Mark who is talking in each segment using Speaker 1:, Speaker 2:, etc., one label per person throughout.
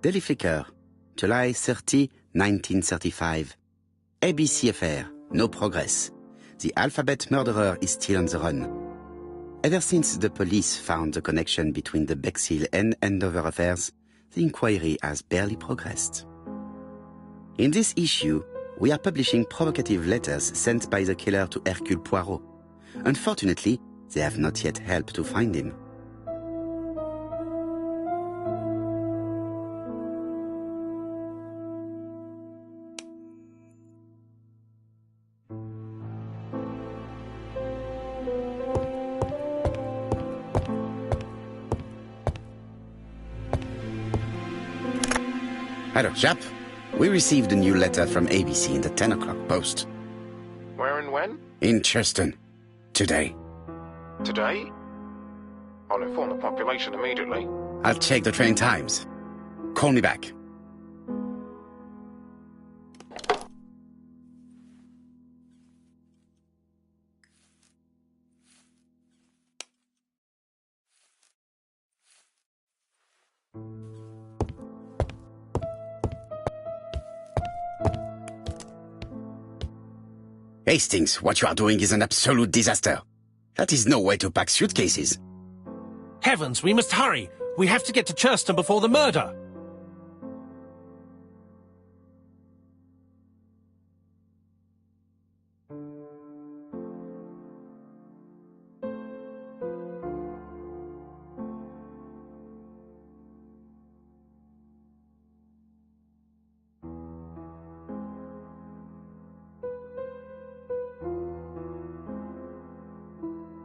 Speaker 1: Daily Flicker, July 30, 1935. ABC affair, no progress. The alphabet murderer is still on the run. Ever since the police found the connection between the Bexhill and Andover affairs, the inquiry has barely progressed. In this issue, we are publishing provocative letters sent by the killer to Hercule Poirot. Unfortunately, they have not yet helped to find him. Hello, chap. We received a new letter from ABC in the 10 o'clock post.
Speaker 2: Where and when?
Speaker 1: In Churston. Today.
Speaker 2: Today? I'll inform the population immediately.
Speaker 1: I'll check the train times. Call me back. Hastings, what you are doing is an absolute disaster. That is no way to pack suitcases.
Speaker 3: Heavens, we must hurry! We have to get to Churston before the murder!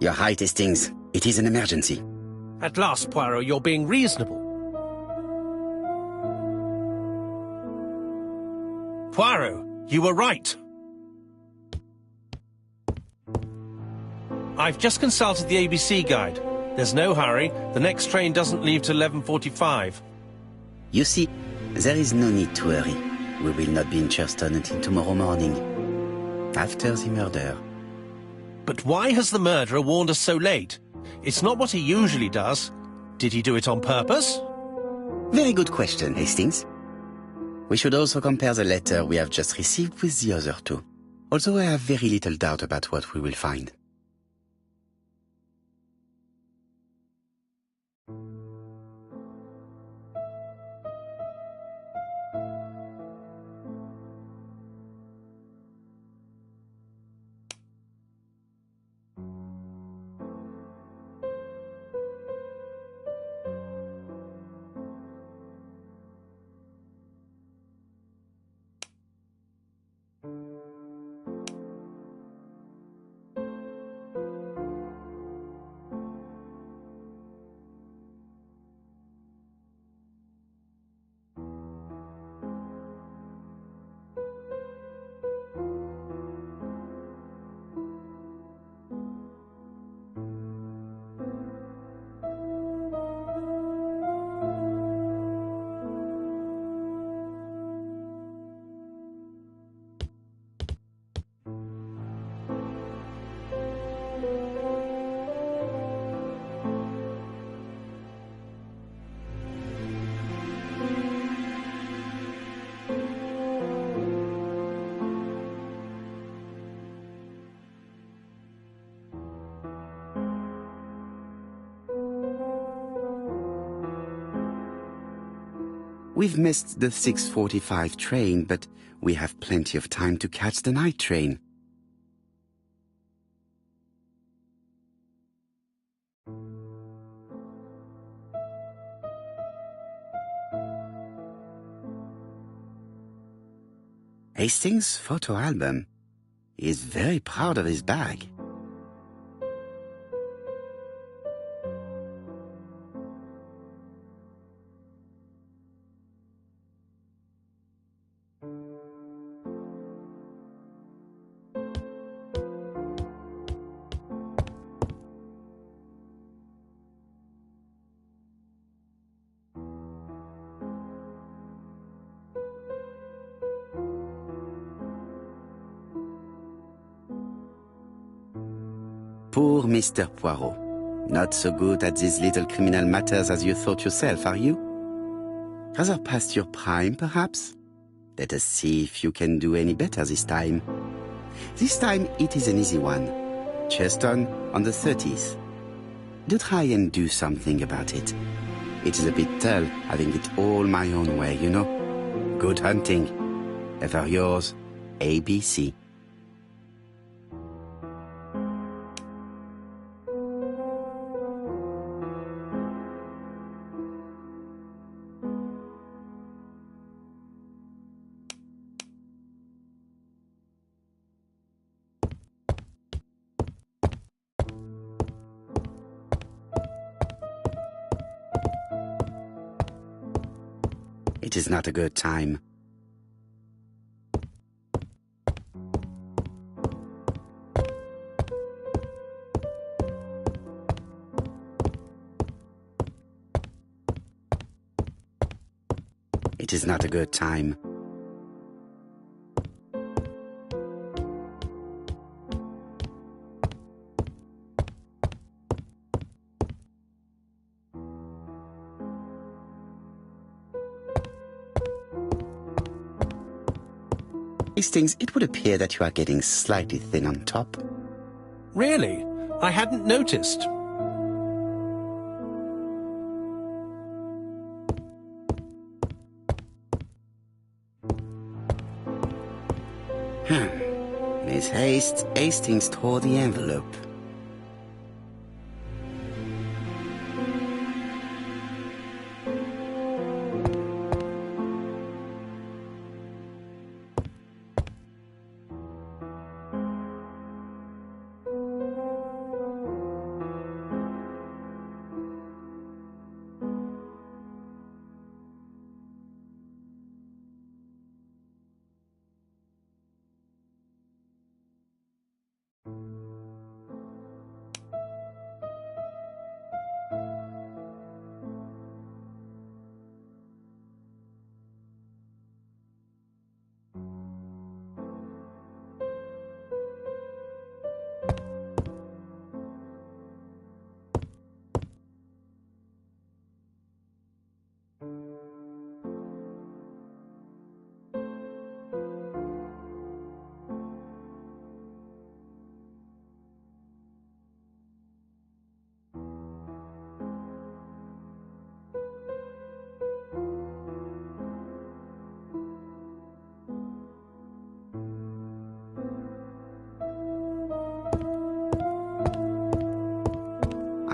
Speaker 1: You're right, Hastings. It is an emergency.
Speaker 3: At last, Poirot, you're being reasonable. Poirot, you were right. I've just consulted the ABC guide. There's no hurry. The next train doesn't leave till 11:45.
Speaker 1: You see, there is no need to hurry. We will not be in Churston until tomorrow morning. After the murder.
Speaker 3: But why has the murderer warned us so late? It's not what he usually does. Did he do it on purpose?
Speaker 1: Very good question, Hastings. We should also compare the letter we have just received with the other two, although I have very little doubt about what we will find. We've missed the 6:45 train, but we have plenty of time to catch the night train. Hastings' photo album. He is very proud of his bag. Poor Mr. Poirot. Not so good at these little criminal matters as you thought yourself, are you? Rather past your prime, perhaps? Let us see if you can do any better this time. This time it is an easy one. Cheston on the 30th. Do try and do something about it. It is a bit dull having it all my own way, you know. Good hunting. Ever yours, ABC. It is not a good time. It is not a good time. Hastings, it would appear that you are getting slightly thin on top.
Speaker 3: Really? I hadn't noticed.
Speaker 1: Miss Hastings tore the envelope.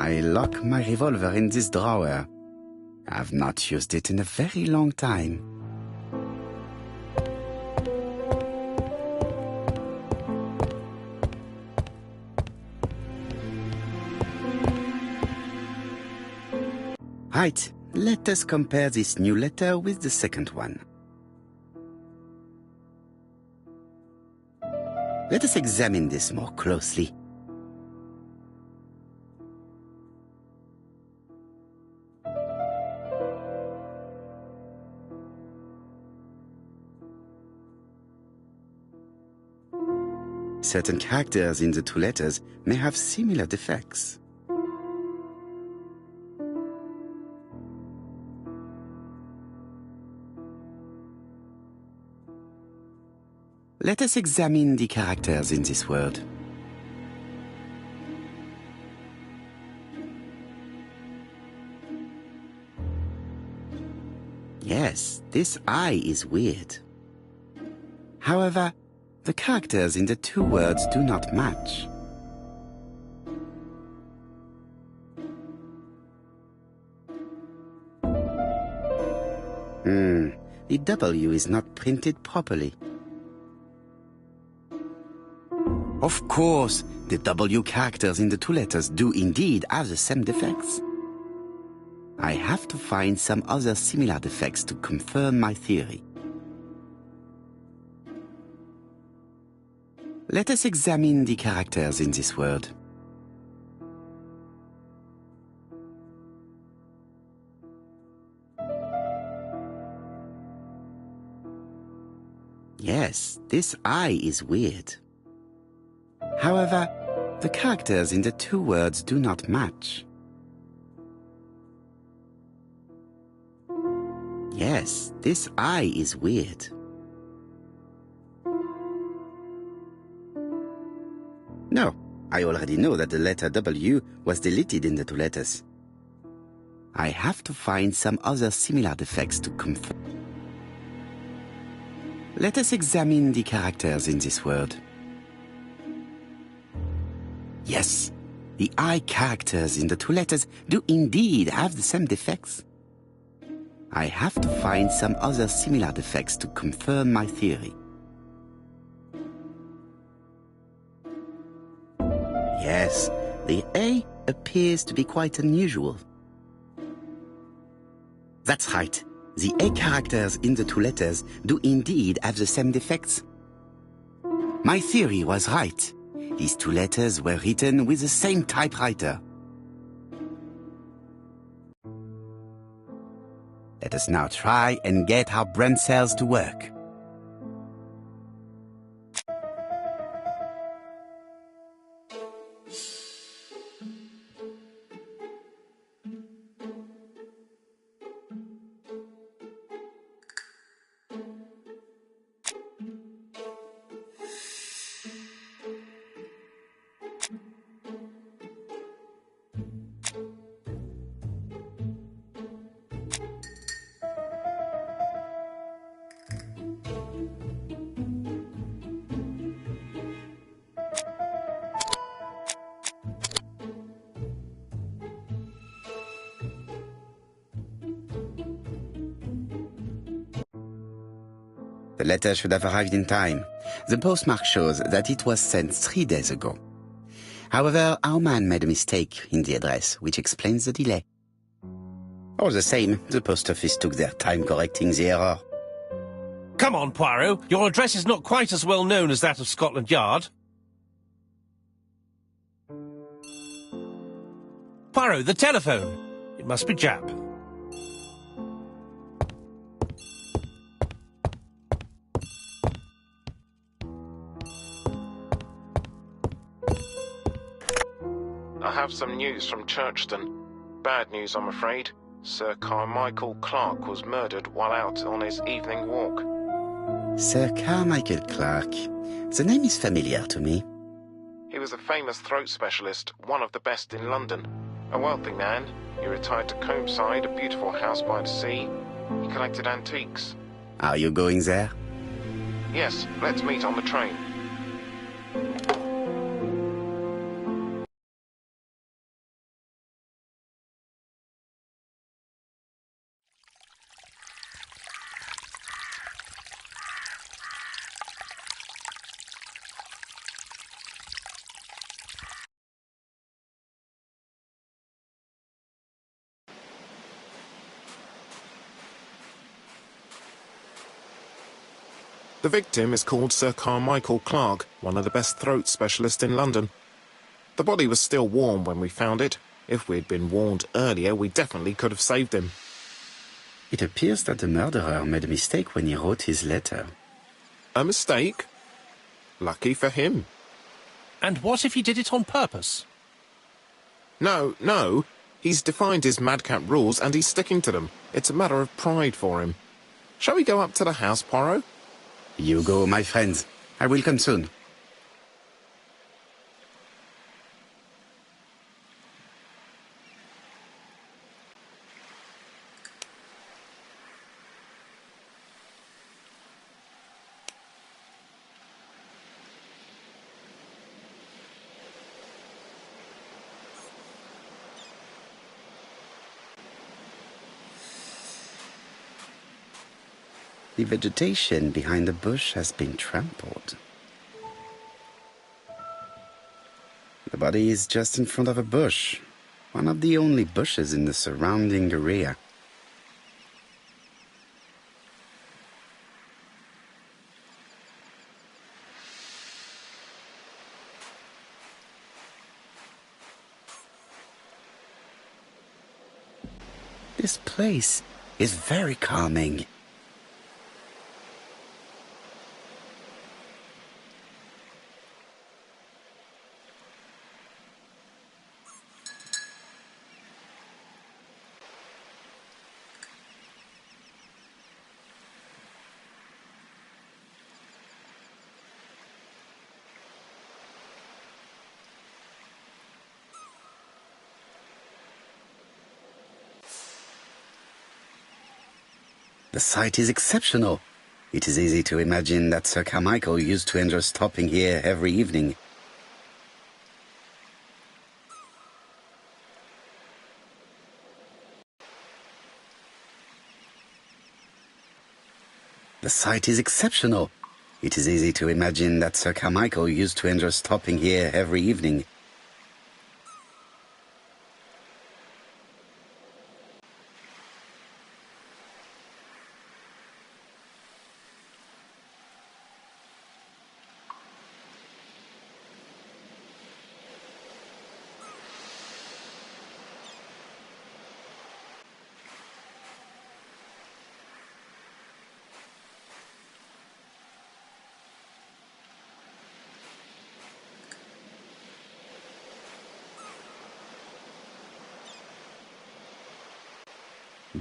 Speaker 1: I lock my revolver in this drawer. I've not used it in a very long time. Right, let us compare this new letter with the second one. Let us examine this more closely. Certain characters in the two letters may have similar defects. Let us examine the characters in this word. Yes, this I is weird. However, the characters in the two words do not match. The W is not printed properly. Of course, the W characters in the two letters do indeed have the same defects. I have to find some other similar defects to confirm my theory. Let us examine the characters in this word. Yes, this I is weird. However, the characters in the two words do not match. Yes, this I is weird. No, I already know that the letter W was deleted in the two letters. I have to find some other similar defects to confirm. Let us examine the characters in this word. Yes, the I characters in the two letters do indeed have the same defects. I have to find some other similar defects to confirm my theory. Yes, the A appears to be quite unusual. That's right. The A characters in the two letters do indeed have the same defects. My theory was right. These two letters were written with the same typewriter. Let us now try and get our brain cells to work. The letter should have arrived in time. The postmark shows that it was sent 3 days ago. However, our man made a mistake in the address, which explains the delay. All the same, the post office took their time correcting the error.
Speaker 3: Come on, Poirot. Your address is not quite as well known as that of Scotland Yard. Poirot, the telephone. It must be Jap.
Speaker 2: I have some news from Churchton. Bad news, I'm afraid. Sir Carmichael Clark was murdered while out on his evening walk.
Speaker 1: Sir Carmichael Clark. The name is familiar to me.
Speaker 2: He was a famous throat specialist, one of the best in London. A wealthy man, he retired to Combside, a beautiful house by the sea. He collected antiques.
Speaker 1: Are you going there?
Speaker 2: Yes, let's meet on the train. The victim is called Sir Carmichael Clark, one of the best throat specialists in London. The body was still warm when we found it. If we'd been warned earlier, we definitely could have saved him.
Speaker 1: It appears that the murderer made a mistake when he wrote his letter.
Speaker 2: A mistake? Lucky for him.
Speaker 3: And what if he did it on purpose?
Speaker 2: No. He's defined his madcap rules and he's sticking to them. It's a matter of pride for him. Shall we go up to the house, Poirot?
Speaker 1: You go, my friends. I will come soon. The vegetation behind the bush has been trampled. The body is just in front of a bush, one of the only bushes in the surrounding area. This place is very calming. The site is exceptional. It is easy to imagine that Sir Carmichael used to enjoy stopping here every evening. The site is exceptional. It is easy to imagine that Sir Carmichael used to enjoy stopping here every evening.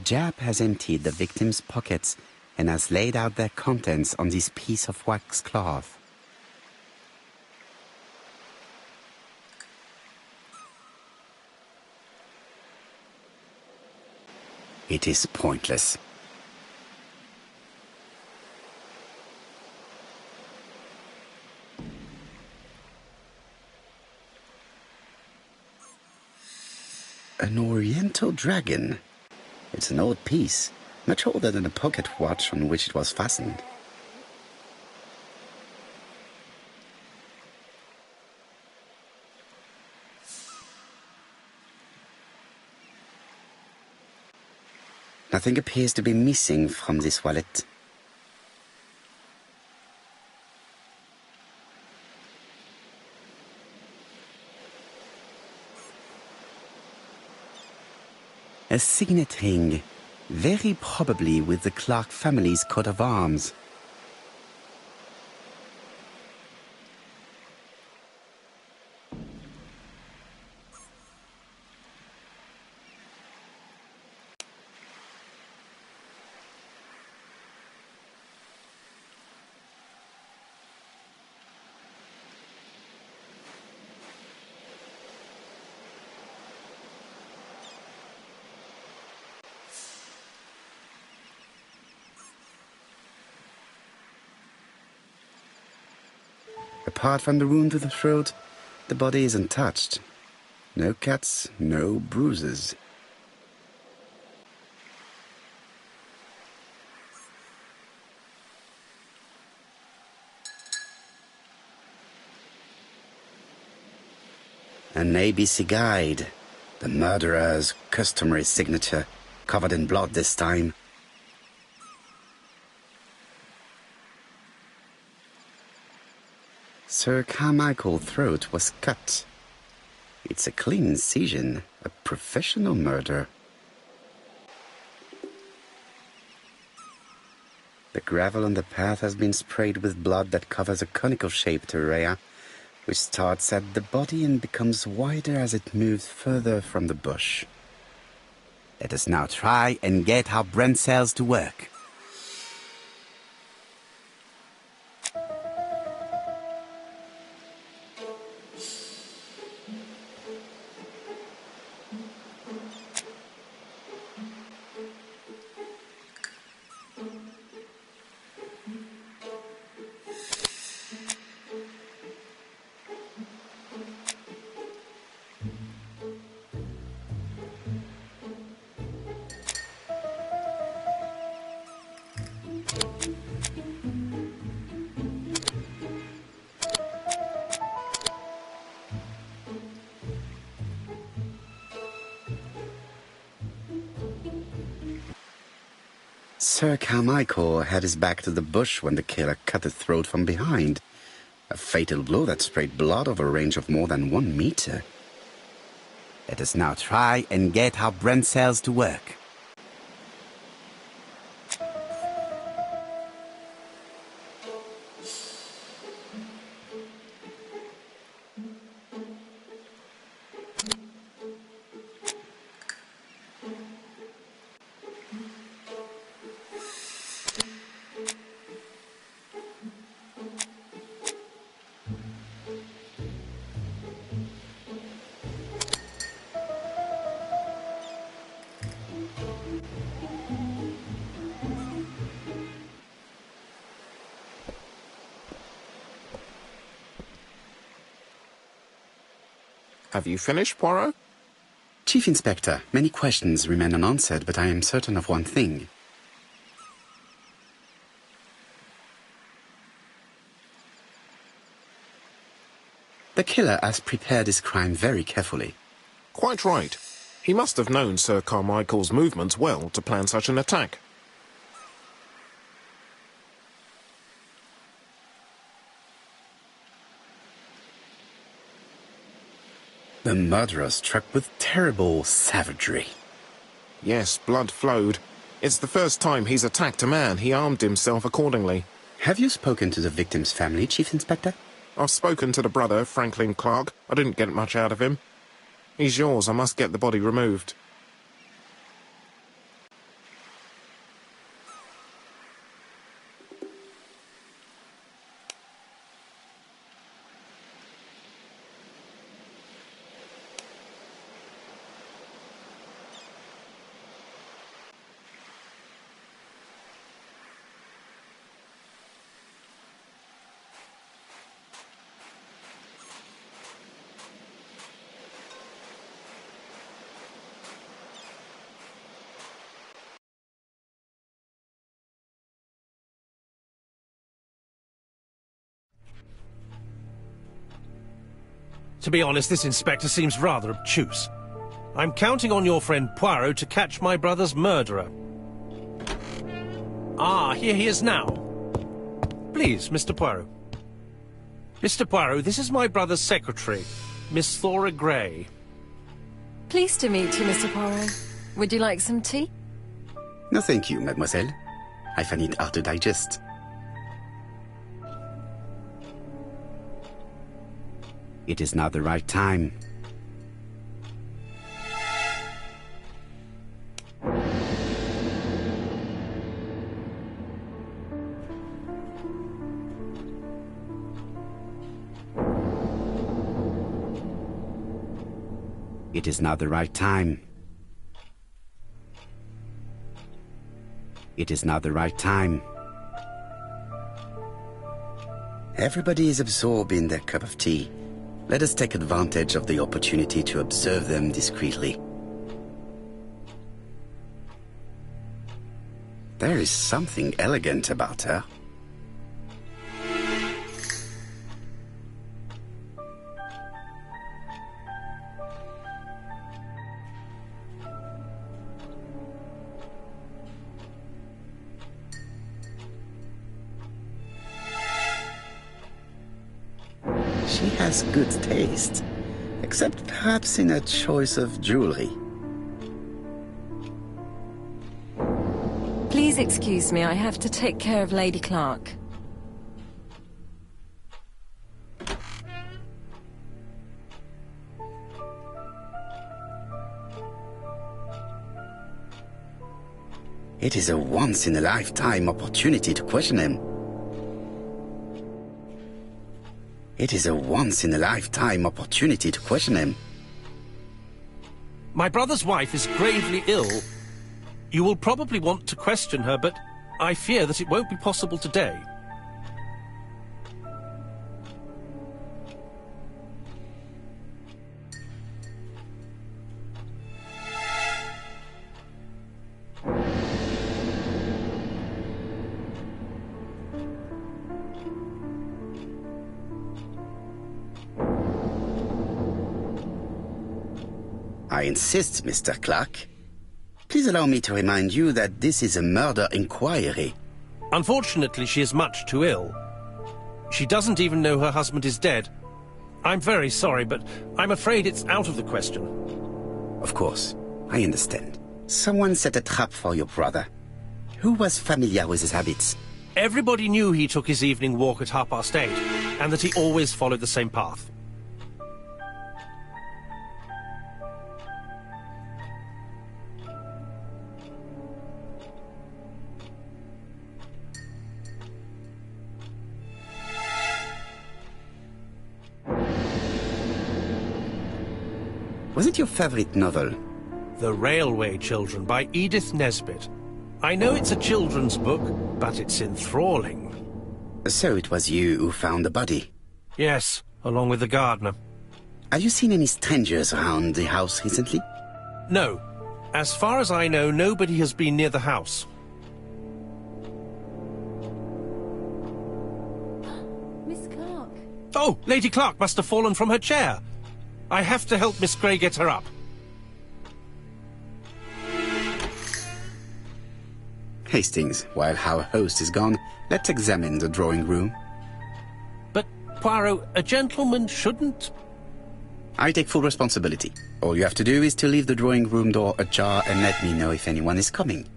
Speaker 1: Jap has emptied the victim's pockets and has laid out their contents on this piece of wax cloth. It is pointless. An Oriental dragon. It's an old piece, much older than the pocket watch on which it was fastened. Nothing appears to be missing from this wallet. A signet ring, very probably with the Clark family's coat of arms. Apart from the wound to the throat, the body is untouched. No cuts, no bruises. An ABC guide. The murderer's customary signature, covered in blood this time. Sir Carmichael's throat was cut. It's a clean incision, a professional murder. The gravel on the path has been sprayed with blood that covers a conical-shaped area, which starts at the body and becomes wider as it moves further from the bush. Let us now try and get our brain cells to work. Sir Carmichael had his back to the bush when the killer cut the throat from behind. A fatal blow that sprayed blood over a range of more than 1 meter. Let us now try and get our brain cells to work.
Speaker 2: Have you finished, Poirot?
Speaker 1: Chief Inspector, many questions remain unanswered, but I am certain of one thing. The killer has prepared his crime very carefully.
Speaker 2: Quite right. He must have known Sir Carmichael's movements well to plan such an attack.
Speaker 1: The murderer struck with terrible savagery.
Speaker 2: Yes, blood flowed. It's the first time he's attacked a man. He armed himself accordingly.
Speaker 1: Have you spoken to the victim's family, Chief Inspector?
Speaker 2: I've spoken to the brother, Franklin Clark. I didn't get much out of him. He's yours. I must get the body removed.
Speaker 3: To be honest, this inspector seems rather obtuse. I'm counting on your friend Poirot to catch my brother's murderer. Ah, here he is now. Please, Mr. Poirot. Mr. Poirot, this is my brother's secretary, Miss Thora Gray.
Speaker 4: Pleased to meet you, Mr. Poirot. Would you like some tea?
Speaker 1: No, thank you, mademoiselle. I find it hard to digest. It is now the right time. It is now the right time. It is now the right time. Everybody is absorbed in their cup of tea. Let us take advantage of the opportunity to observe them discreetly. There is something elegant about her. She has good taste, except perhaps in her choice of jewelry.
Speaker 4: Please excuse me, I have to take care of Lady Clark.
Speaker 1: It is a once-in-a-lifetime opportunity to question him. It is a once-in-a-lifetime opportunity to question him.
Speaker 3: My brother's wife is gravely ill. You will probably want to question her, but I fear that it won't be possible today.
Speaker 1: I insist, Mr. Clark. Please allow me to remind you that this is a murder inquiry.
Speaker 3: Unfortunately, she is much too ill. She doesn't even know her husband is dead. I'm very sorry, but I'm afraid it's out of the question.
Speaker 1: Of course, I understand. Someone set a trap for your brother. Who was familiar with his habits?
Speaker 3: Everybody knew he took his evening walk at 8:30, and that he always followed the same path.
Speaker 1: Was it your favorite novel?
Speaker 3: The Railway Children by Edith Nesbit. I know it's a children's book, but it's enthralling.
Speaker 1: So it was you who found the body?
Speaker 3: Yes, along with the gardener.
Speaker 1: Have you seen any strangers around the house recently?
Speaker 3: No. As far as I know, nobody has been near the house.
Speaker 4: Miss Clark.
Speaker 3: Oh, Lady Clark must have fallen from her chair. I have to help Miss Grey get her up.
Speaker 1: Hastings, while our host is gone, let's examine the drawing room.
Speaker 3: But, Poirot, a gentleman shouldn't...
Speaker 1: I take full responsibility. All you have to do is to leave the drawing room door ajar and let me know if anyone is coming.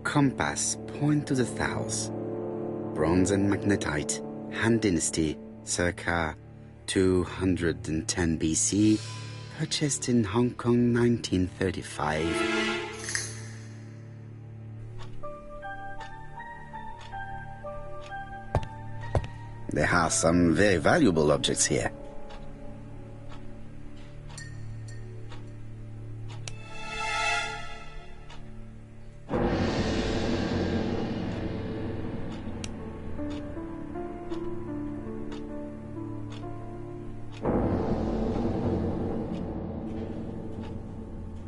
Speaker 1: Compass, point to the south. Bronze and magnetite, Han Dynasty, circa 210 BC, purchased in Hong Kong 1935. There are some very valuable objects here.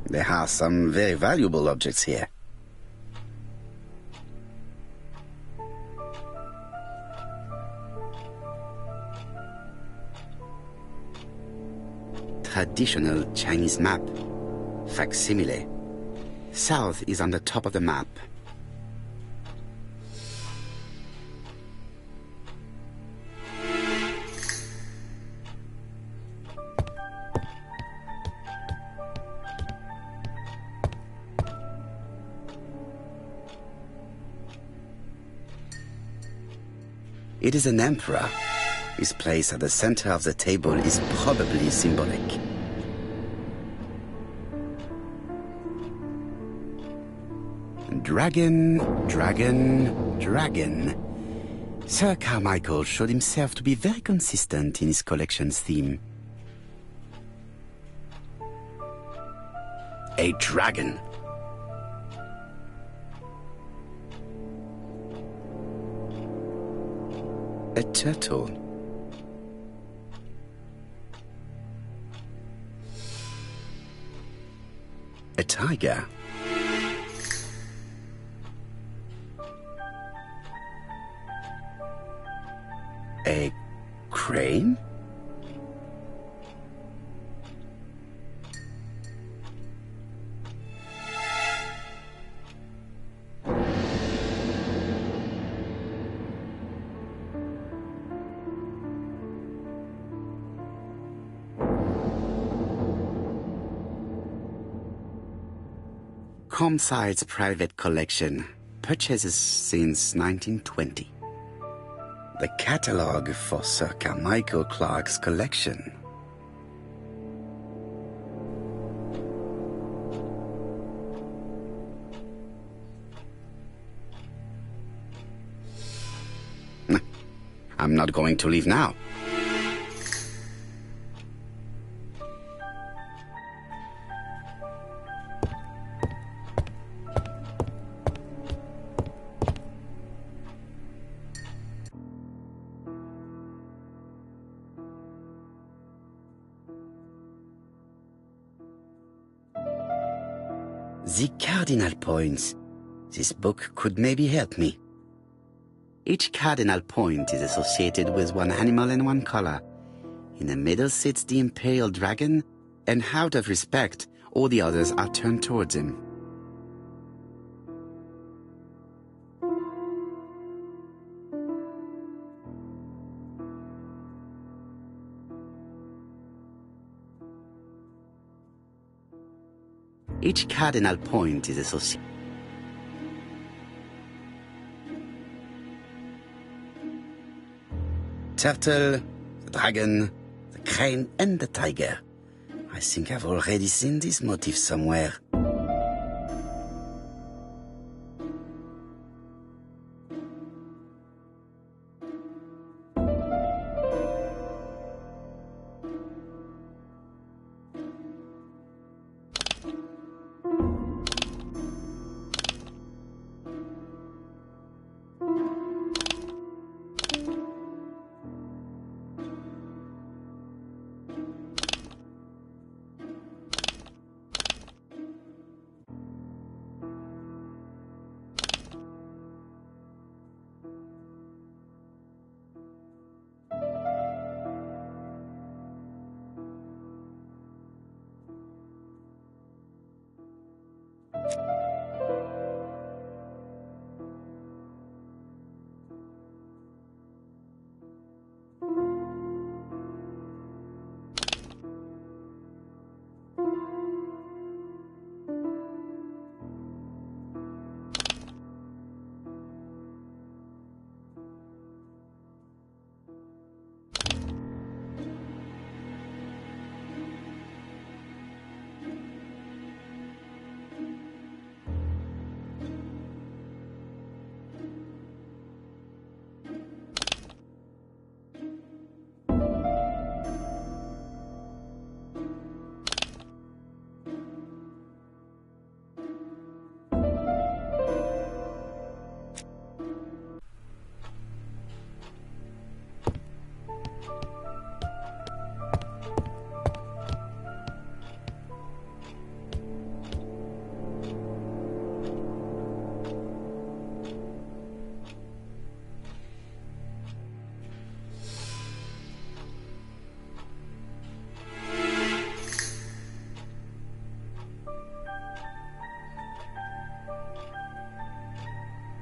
Speaker 1: There are some very valuable objects here. Traditional Chinese map. Facsimile. South is on the top of the map. It is an emperor. His place at the center of the table is probably symbolic. Dragon, dragon, dragon. Sir Carmichael showed himself to be very consistent in his collection's theme. A dragon. A turtle. A tiger. A crane? Comside's private collection, purchases since 1920. The catalogue for Sir Carmichael Clark's collection. I'm not going to leave now. The cardinal points. This book could maybe help me. Each cardinal point is associated with one animal and one color. In the middle sits the imperial dragon, and out of respect, all the others are turned towards him. Each cardinal point is associated. Turtle, the dragon, the crane, and the tiger. I think I've already seen this motif somewhere.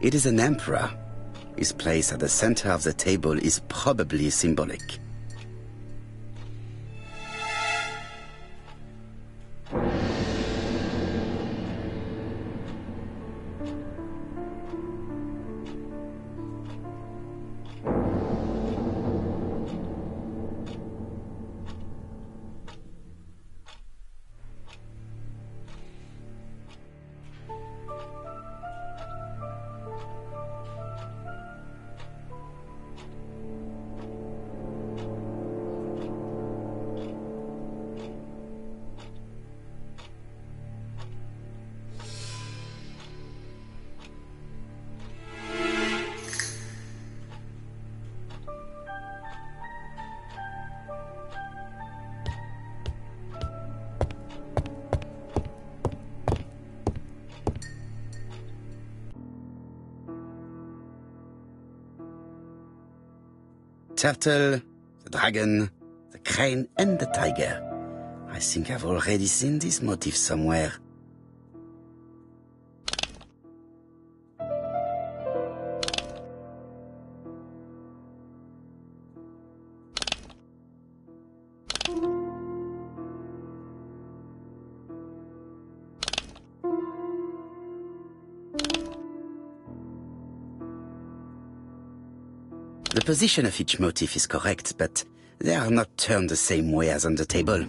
Speaker 1: It is an emperor. His place at the center of the table is probably symbolic. Turtle, the dragon, the crane and the tiger. I think I've already seen this motif somewhere. The position of each motif is correct, but they are not turned the same way as on the table.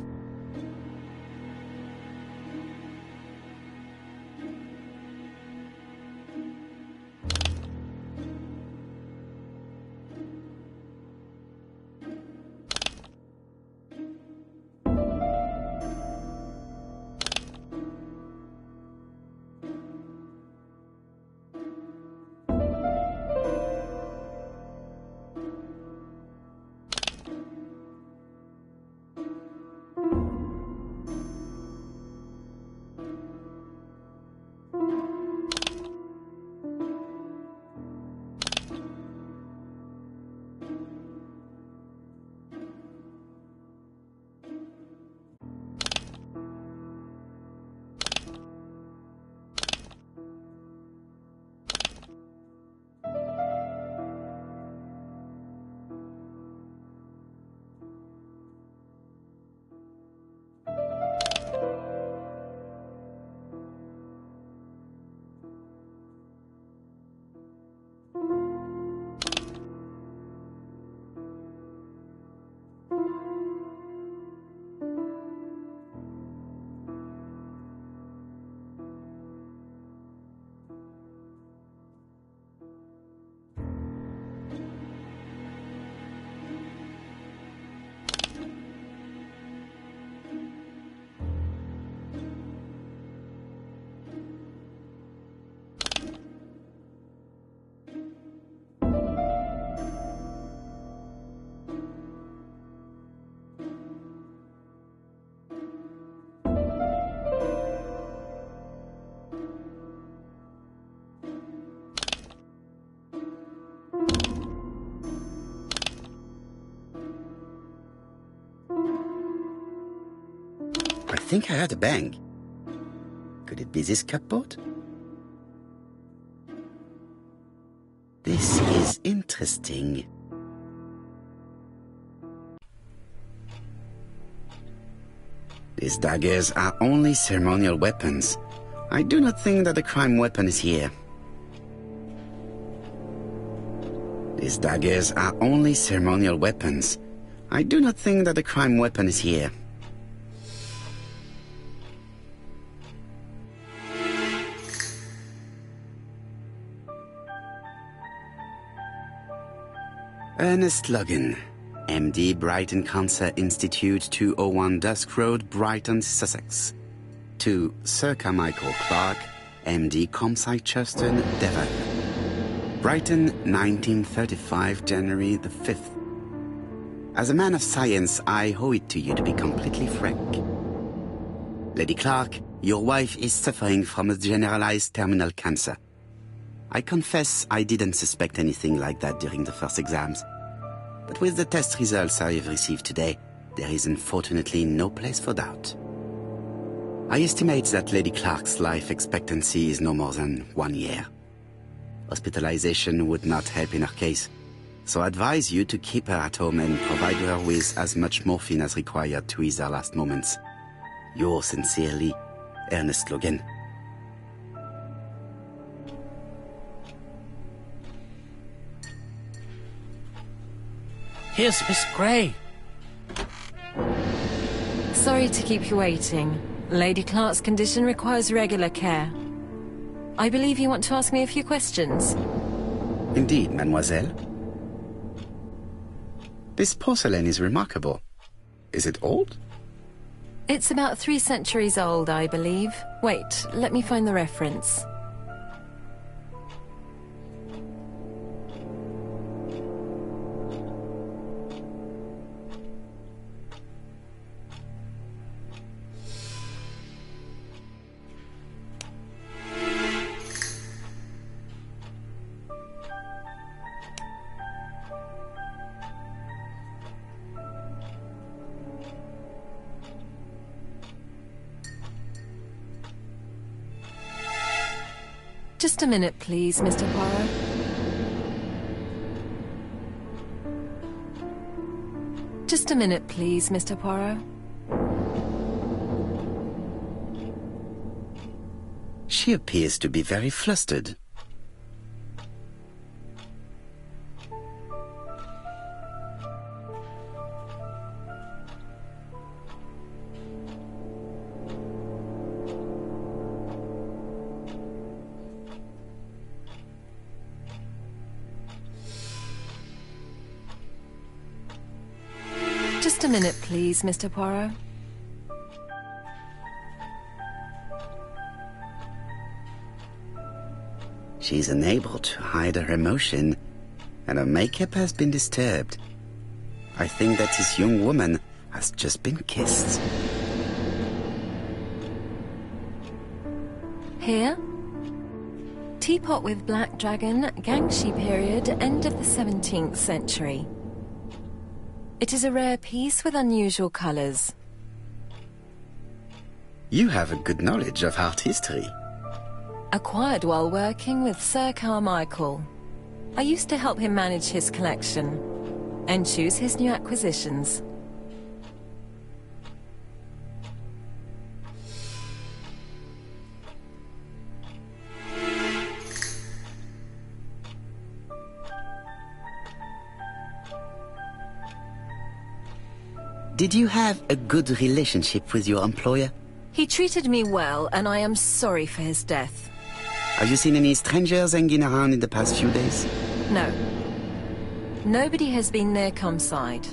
Speaker 1: I think I heard a bang. Could it be this cupboard? This is interesting. These daggers are only ceremonial weapons. I do not think that the crime weapon is here. These daggers are only ceremonial weapons. I do not think that the crime weapon is here. Ernest Logan, MD, Brighton Cancer Institute, 201 Dusk Road, Brighton, Sussex. To Sir Carmichael Clark, MD, Comsite Churstone, Devon. Brighton, 1935, January the 5th. As a man of science, I owe it to you to be completely frank. Lady Clark, your wife is suffering from a generalized terminal cancer. I confess I didn't suspect anything like that during the first exams. But with the test results I have received today, there is unfortunately no place for doubt. I estimate that Lady Clark's life expectancy is no more than 1 year. Hospitalization would not help in her case, so I advise you to keep her at home and provide her with as much morphine as required to ease her last moments. Yours sincerely, Ernest Logan.
Speaker 3: Here's Miss Gray.
Speaker 4: Sorry to keep you waiting. Lady Clark's condition requires regular care. I believe you want to ask me a few questions.
Speaker 1: Indeed, mademoiselle. This porcelain is remarkable. Is it old?
Speaker 4: It's about 3 centuries old, I believe. Wait, let me find the reference. Just a minute, please, Mr. Poirot. Just a minute, please, Mr. Poirot.
Speaker 1: She appears to be very flustered.
Speaker 4: Just a minute, please, Mr. Poirot.
Speaker 1: She's unable to hide her emotion, and her makeup has been disturbed. I think that this young woman has just been kissed.
Speaker 4: Here? Teapot with black dragon, Gangxi period, end of the 17th century. It is a rare piece with unusual colours.
Speaker 1: You have a good knowledge of art history.
Speaker 4: Acquired while working with Sir Carmichael. I used to help him manage his collection and choose his new acquisitions.
Speaker 1: Did you have a good relationship with your employer?
Speaker 4: He treated me well, and I am sorry for his death.
Speaker 1: Have you seen any strangers hanging around in the past few days?
Speaker 4: No. Nobody has been near Comside.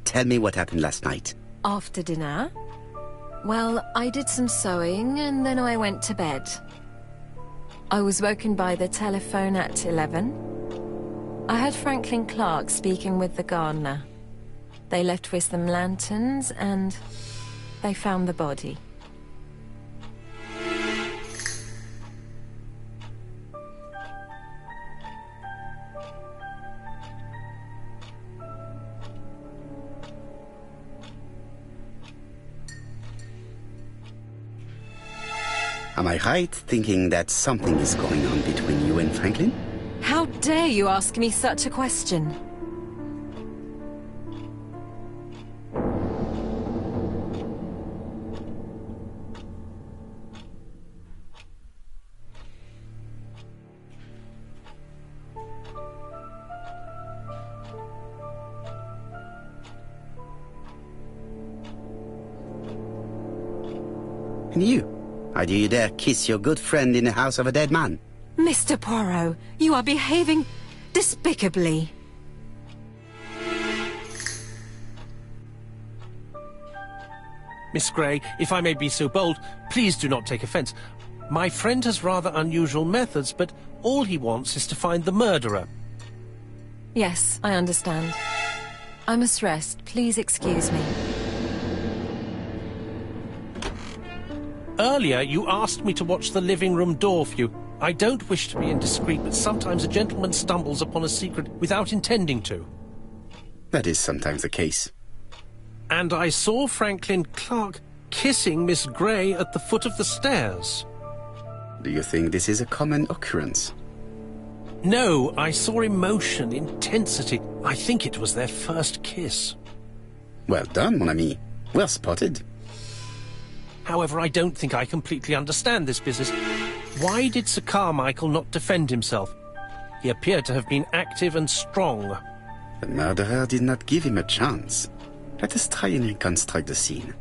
Speaker 1: Tell me what happened last night.
Speaker 4: After dinner? Well, I did some sewing and then I went to bed. I was woken by the telephone at 11. I heard Franklin Clark speaking with the gardener. They left with some lanterns and they found the body.
Speaker 1: Am I right thinking that something is going on between you and Franklin?
Speaker 4: How dare you ask me such a question?
Speaker 1: And you? How do you dare kiss your good friend in the house of a dead man?
Speaker 4: Mr. Poirot, you are behaving despicably.
Speaker 3: Miss Gray, if I may be so bold, please do not take offence. My friend has rather unusual methods, but all he wants is to find the murderer.
Speaker 4: Yes, I understand. I must rest. Please excuse me.
Speaker 3: Earlier, you asked me to watch the living room door for you. I don't wish to be indiscreet, but sometimes a gentleman stumbles upon a secret without intending to.
Speaker 1: That is sometimes the case.
Speaker 3: And I saw Franklin Clark kissing Miss Grey at the foot of the stairs.
Speaker 1: Do you think this is a common occurrence?
Speaker 3: No, I saw emotion, intensity. I think it was their first kiss.
Speaker 1: Well done, mon ami. Well spotted.
Speaker 3: However, I don't think I completely understand this business. Why did Sir Carmichael not defend himself? He appeared to have been active and strong.
Speaker 1: The murderer did not give him a chance. Let us try and reconstruct the scene.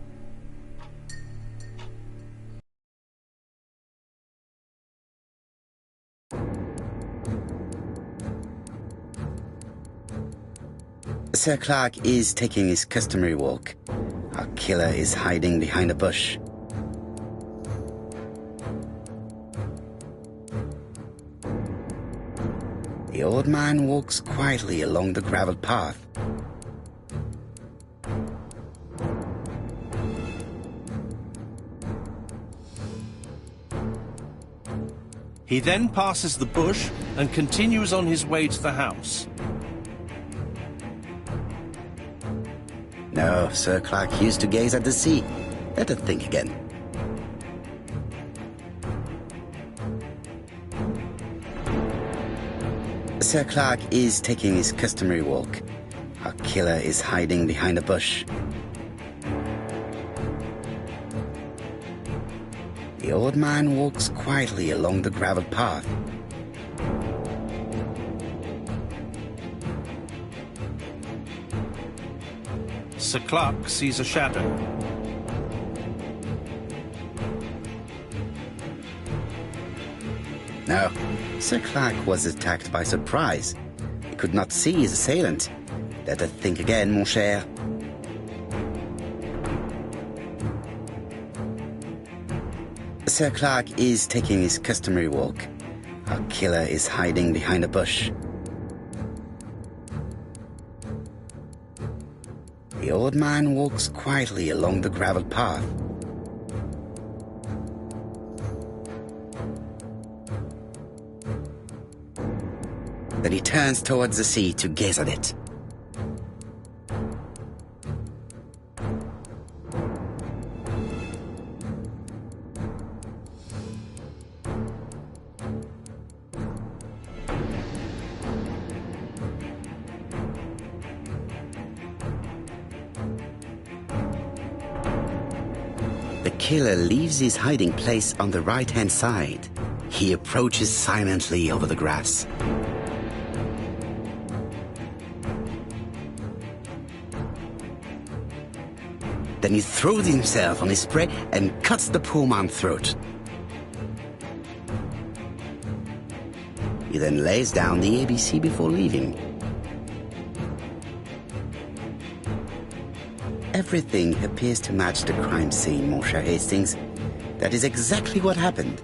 Speaker 1: Sir Clark is taking his customary walk. Our killer is hiding behind a bush. The old man walks quietly along the graveled path.
Speaker 3: He then passes the bush and continues on his way to the house.
Speaker 1: No, Sir Clark used to gaze at the sea. Let us think again. Sir Clark is taking his customary walk. Our killer is hiding behind a bush. The old man walks quietly along the graveled path.
Speaker 3: Sir Clark sees a shadow.
Speaker 1: No, Sir Clark was attacked by surprise. He could not see his assailant. Let us think again, mon cher. Sir Clark is taking his customary walk. Our killer is hiding behind a bush. The old man walks quietly along the graveled path. Then he turns towards the sea to gaze at it. The killer leaves his hiding place on the right-hand side. He approaches silently over the grass. Then he throws himself on his prey and cuts the poor man's throat. He then lays down the ABC before leaving. Everything appears to match the crime scene, mon cher Hastings. That is exactly what happened.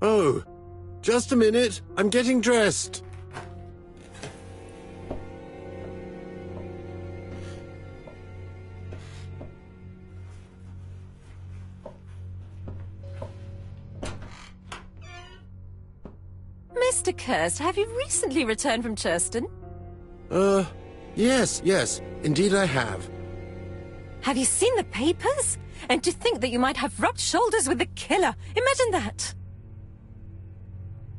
Speaker 5: Oh, just a minute. I'm getting dressed.
Speaker 4: Mr. Kirst, have you recently returned from Churston?
Speaker 5: Yes. Indeed I have.
Speaker 4: Have you seen the papers? And to think that you might have rubbed shoulders with the killer. Imagine that.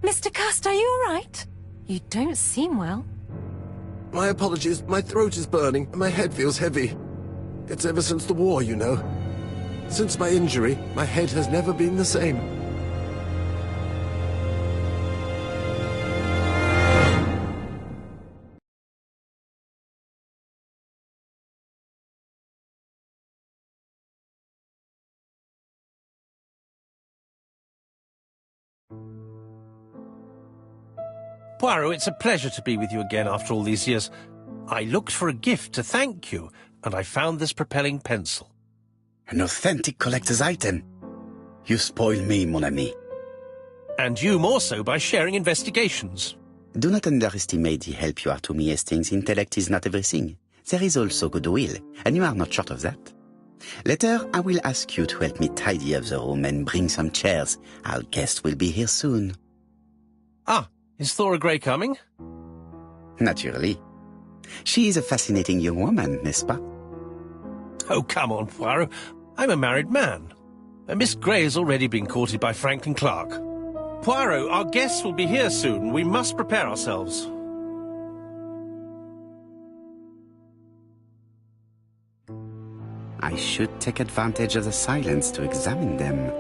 Speaker 4: Mr. Kirst, are you all right? You don't seem well.
Speaker 5: My apologies. My throat is burning and my head feels heavy. It's ever since the war, you know. Since my injury, my head has never been the same.
Speaker 3: Poirot, it's a pleasure to be with you again after all these years. I looked for a gift to thank you, and I found this propelling pencil.
Speaker 1: An authentic collector's item. You spoil me, mon ami.
Speaker 3: And you more so by sharing investigations.
Speaker 1: Do not underestimate the help you are to me, Hastings. Intellect is not everything. There is also goodwill, and you are not short of that. Later, I will ask you to help me tidy up the room and bring some chairs. Our guest will be here soon.
Speaker 3: Ah, is Thora Grey coming?
Speaker 1: Naturally. She is a fascinating young woman, n'est-ce pas?
Speaker 3: Oh, come on, Poirot. I'm a married man. Miss Grey has already been courted by Franklin Clark. Poirot, our guests will be here soon. We must prepare ourselves.
Speaker 1: I should take advantage of the silence to examine them.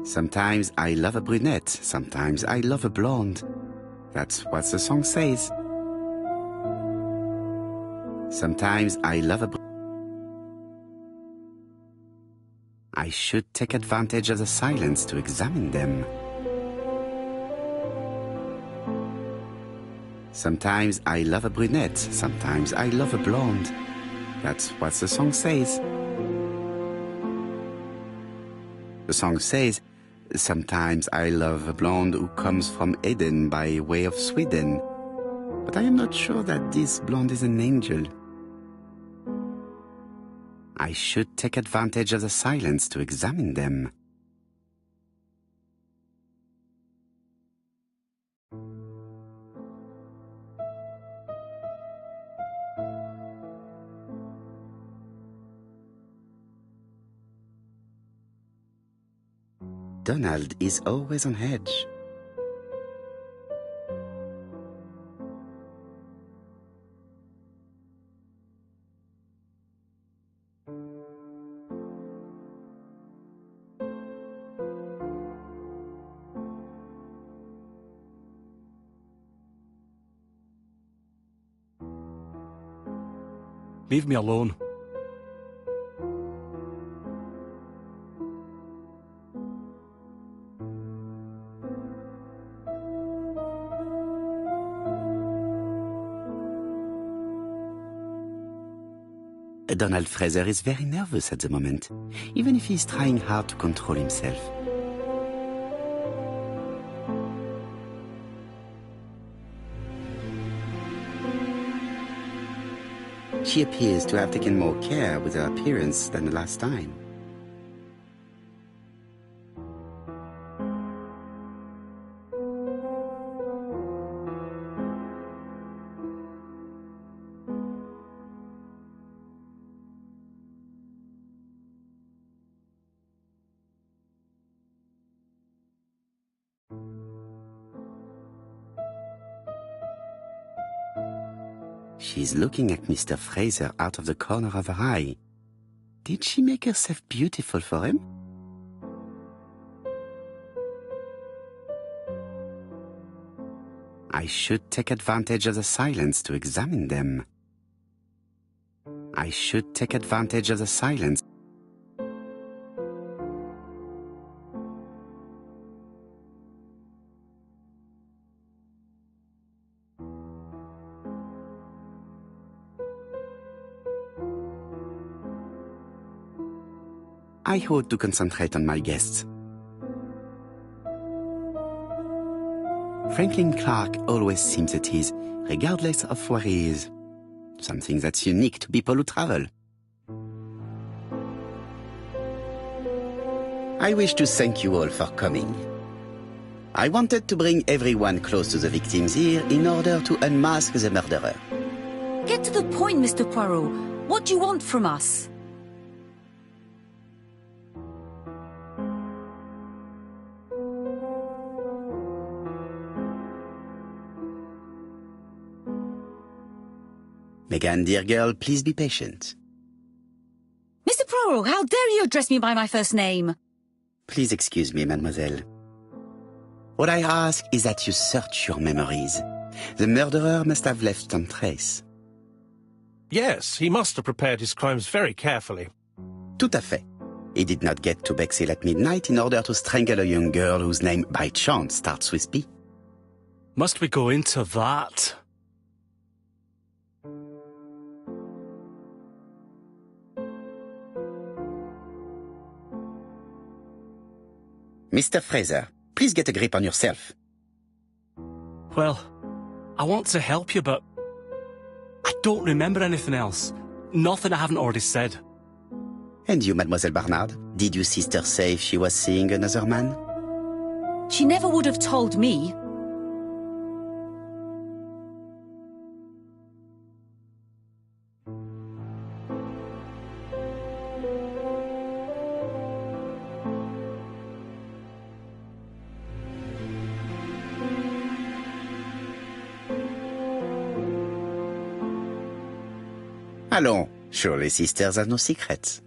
Speaker 1: Sometimes I love a brunette, sometimes I love a blonde. That's what the song says. Sometimes I love a I should take advantage of the silence to examine them. Sometimes I love a brunette, sometimes I love a blonde. That's what the song says. The song says, sometimes I love a blonde who comes from Eden by way of Sweden. But I am not sure that this blonde is an angel. I should take advantage of the silence to examine them. Donald is always on edge.
Speaker 6: Leave me alone.
Speaker 1: Donald Fraser is very nervous at the moment, even if he's trying hard to control himself. She appears to have taken more care with her appearance than the last time. She's looking at Mr. Fraser out of the corner of her eye. Did she make herself beautiful for him? I should take advantage of the silence to examine them. I should take advantage of the silence. I ought to concentrate on my guests. Franklin Clark always seems at ease, regardless of where he is. Something that's unique to people who travel. I wish to thank you all for coming. I wanted to bring everyone close to the victims here in order to unmask the murderer.
Speaker 6: Get to the point, Mr. Poirot. What do you want from us?
Speaker 1: Megan, dear girl, please be patient.
Speaker 6: Mr. Poirot, how dare you address me by my first name?
Speaker 1: Please excuse me, mademoiselle. What I ask is that you search your memories. The murderer must have left some trace.
Speaker 3: Yes, he must have prepared his crimes very carefully.
Speaker 1: Tout à fait. He did not get to Bexhill at midnight in order to strangle a young girl whose name by chance starts with P.
Speaker 7: Must we go into that?
Speaker 1: Mr. Fraser, please get a grip on yourself.
Speaker 7: Well, I want to help you, but I don't remember anything else. Nothing I haven't already said.
Speaker 1: And you, Mademoiselle Barnard, did your sister say if she was seeing another man?
Speaker 6: She never would have told me.
Speaker 1: Allons, surely sisters have no secrets.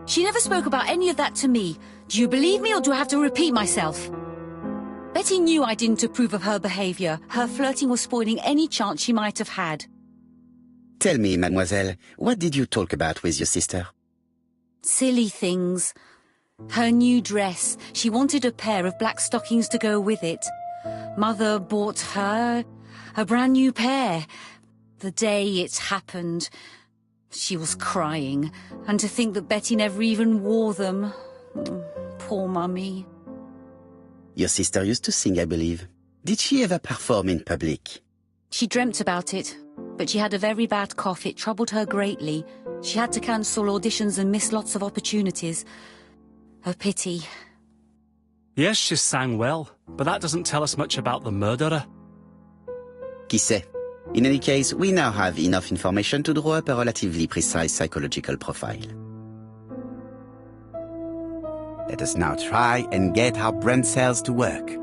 Speaker 6: She never spoke about any of that to me. Do you believe me or do I have to repeat myself? Betty knew I didn't approve of her behaviour. Her flirting was spoiling any chance she might have had.
Speaker 1: Tell me, mademoiselle, what did you talk about with your sister?
Speaker 6: Silly things. Her new dress. She wanted a pair of black stockings to go with it. Mother bought her a brand new pair. The day it happened, she was crying. And to think that Betty never even wore them. Poor Mummy.
Speaker 1: Your sister used to sing, I believe. Did she ever perform in public?
Speaker 6: She dreamt about it, but she had a very bad cough. It troubled her greatly. She had to cancel auditions and miss lots of opportunities. A pity.
Speaker 7: Yes, she sang well, but that doesn't tell us much about the murderer.
Speaker 1: Qui sait? In any case, we now have enough information to draw up a relatively precise psychological profile. Let us now try and get our brain cells to work.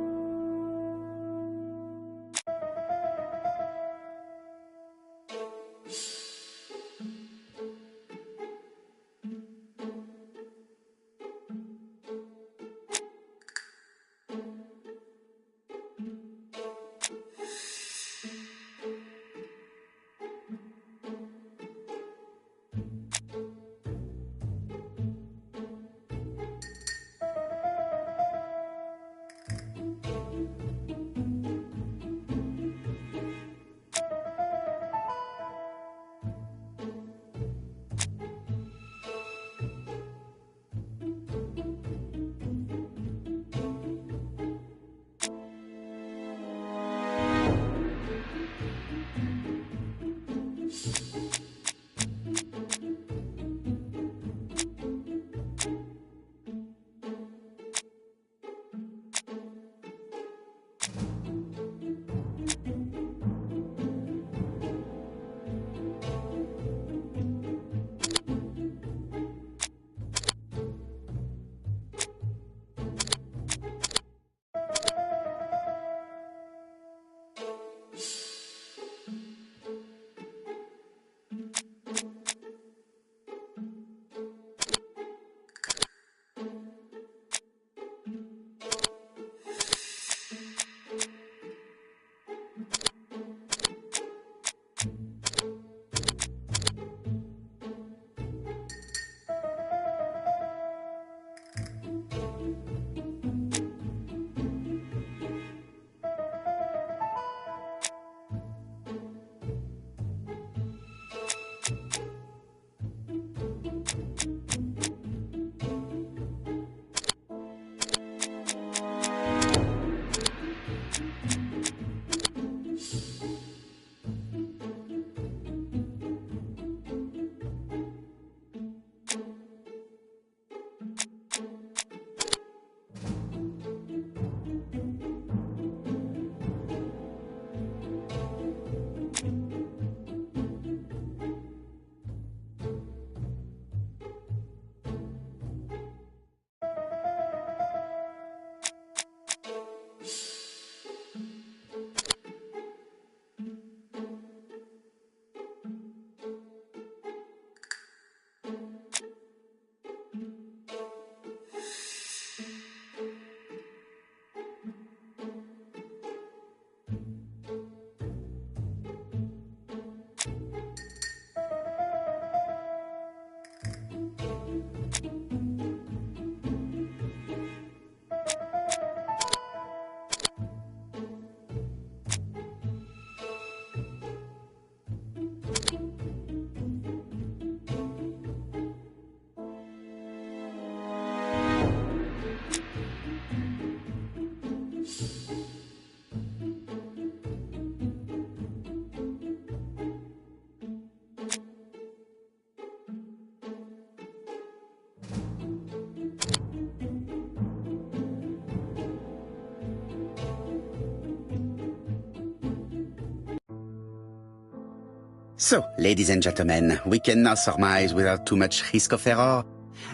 Speaker 1: So, ladies and gentlemen, we can now surmise without too much risk of error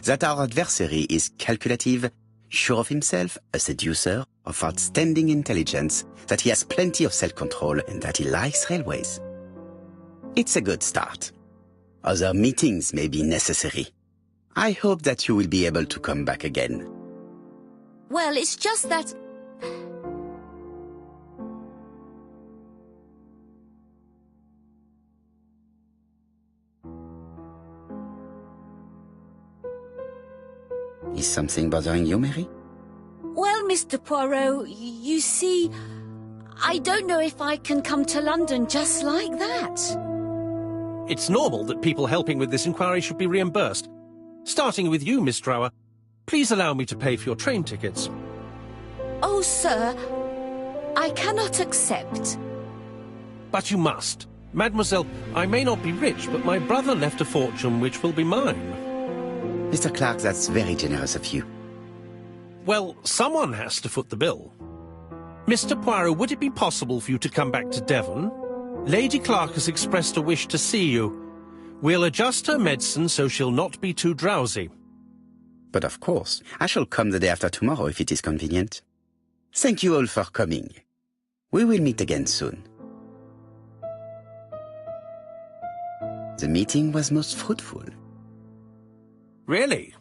Speaker 1: that our adversary is calculative, sure of himself, a seducer, of outstanding intelligence, that he has plenty of self-control, and that he likes railways. It's a good start. Other meetings may be necessary. I hope that you will be able to come back again.
Speaker 6: Well, it's just that...
Speaker 1: Is something bothering you, Mary?
Speaker 6: Well, Mr. Poirot, you see, I don't know if I can come to London just like that.
Speaker 3: It's normal that people helping with this inquiry should be reimbursed. Starting with you, Miss Drower. Please allow me to pay for your train tickets.
Speaker 6: Oh, sir, I cannot accept.
Speaker 3: But you must. Mademoiselle, I may not be rich, but my brother left a fortune which will be mine.
Speaker 1: Mr. Clark, that's very generous of you.
Speaker 3: Well, someone has to foot the bill. Mr. Poirot, would it be possible for you to come back to Devon? Lady Clark has expressed a wish to see you. We'll adjust her medicine so she'll not be too drowsy.
Speaker 1: But of course, I shall come the day after tomorrow if it is convenient. Thank you all for coming. We will meet again soon. The meeting was most fruitful.
Speaker 3: Really?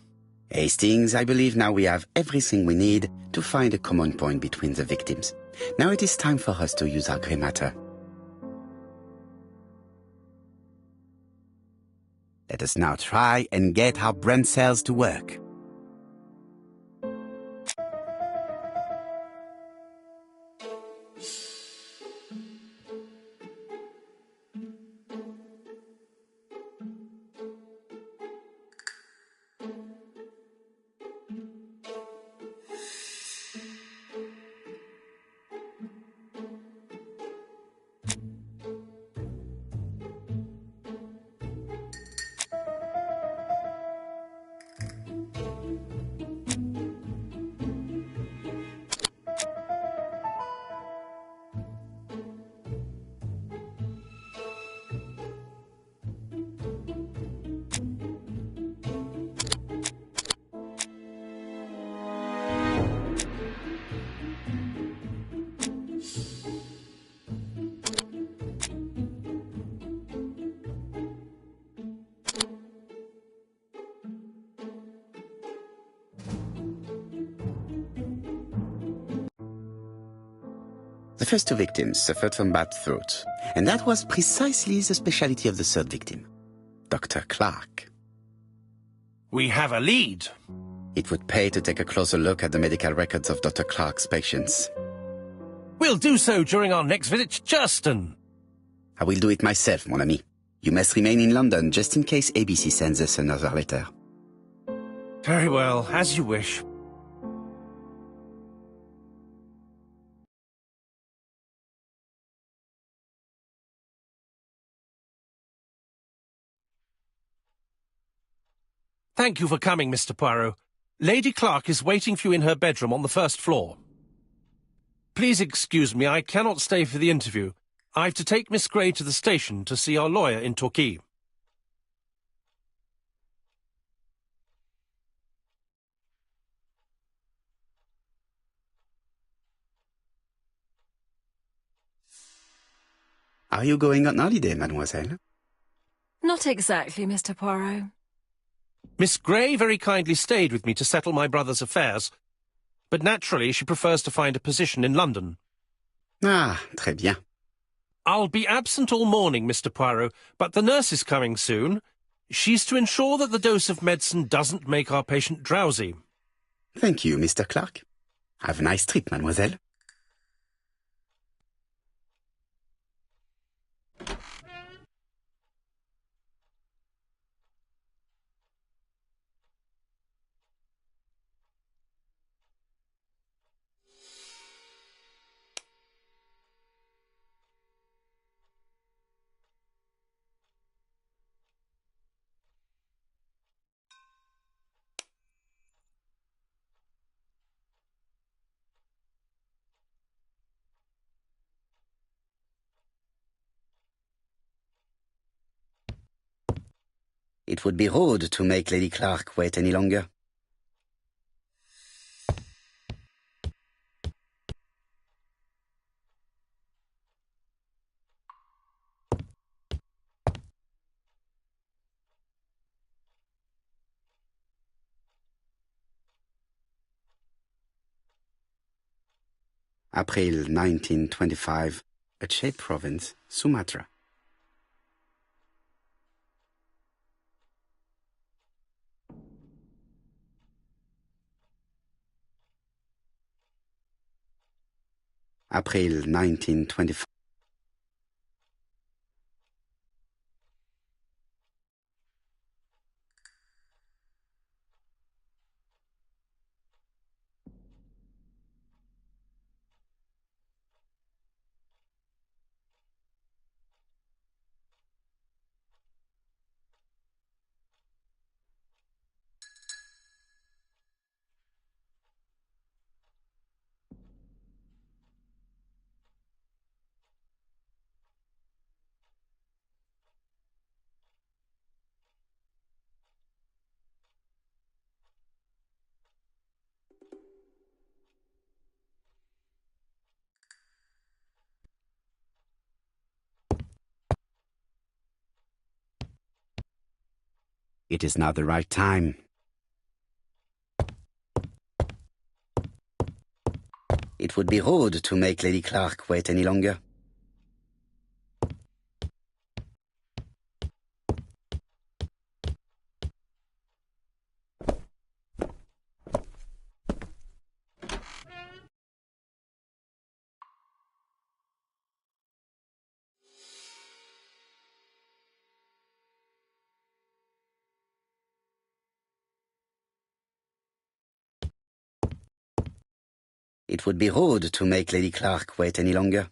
Speaker 1: Hastings, I believe now we have everything we need to find a common point between the victims. Now it is time for us to use our grey matter. Let us now try and get our brain cells to work. The first two victims suffered from bad throat, and that was precisely the specialty of the third victim, Dr. Clark.
Speaker 3: We have a lead.
Speaker 1: It would pay to take a closer look at the medical records of Dr. Clark's patients.
Speaker 3: We'll do so during our next visit to Churston.
Speaker 1: I will do it myself, mon ami. You must remain in London just in case ABC sends us another letter.
Speaker 3: Very well, as you wish. Thank you for coming, Mr. Poirot. Lady Clark is waiting for you in her bedroom on the first floor. Please excuse me, I cannot stay for the interview. I've to take Miss Grey to the station to see our lawyer in Torquay.
Speaker 1: Are you going on holiday, mademoiselle?
Speaker 4: Not exactly, Mr. Poirot.
Speaker 3: Miss Grey very kindly stayed with me to settle my brother's affairs, but naturally she prefers to find a position in London.
Speaker 1: Ah, très bien.
Speaker 3: I'll be absent all morning, Mr. Poirot, but the nurse is coming soon. She's to ensure that the dose of medicine doesn't make our patient drowsy.
Speaker 1: Thank you, Mr. Clark. Have a nice trip, mademoiselle. It would be rude to make Lady Clark wait any longer. April 1925, Aceh Province, Sumatra. April 1925. It is now the right time. It would be rude to make Lady Clark wait any longer. It would be rude to make Lady Clark wait any longer.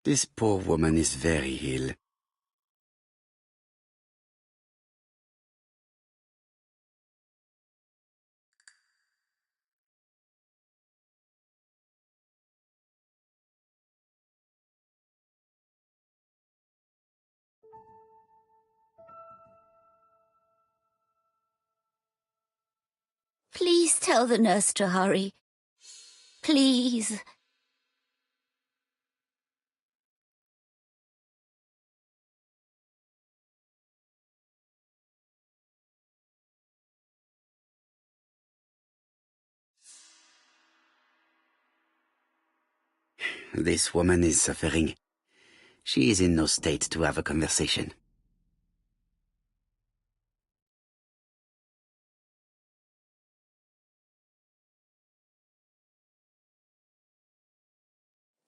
Speaker 1: This poor woman is very ill.
Speaker 6: Please tell the nurse to hurry. Please.
Speaker 1: This woman is suffering. She is in no state to have a conversation.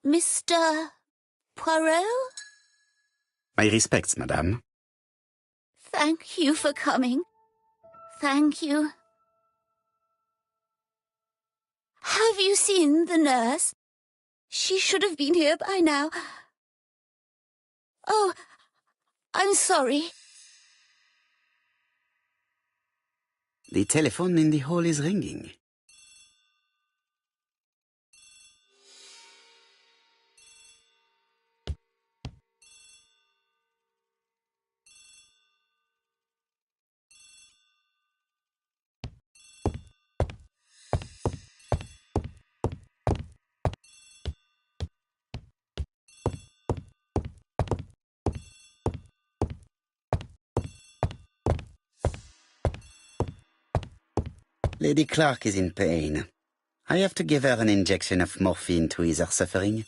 Speaker 6: Mr. Poirot?
Speaker 1: My respects, madame.
Speaker 6: Thank you for coming. Thank you. Have you seen the nurse? She should have been here by now. Oh, I'm sorry.
Speaker 1: The telephone in the hall is ringing. Lady Clark is in pain. I have to give her an injection of morphine to ease her suffering.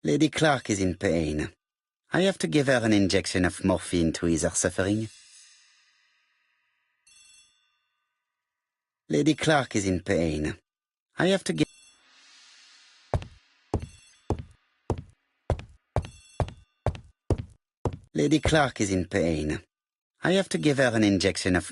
Speaker 1: Lady Clark is in pain. I have to give her an injection of morphine to ease her suffering. Lady Clark is in pain. I have to give... Lady Clark is in pain. I have to give her an injection of...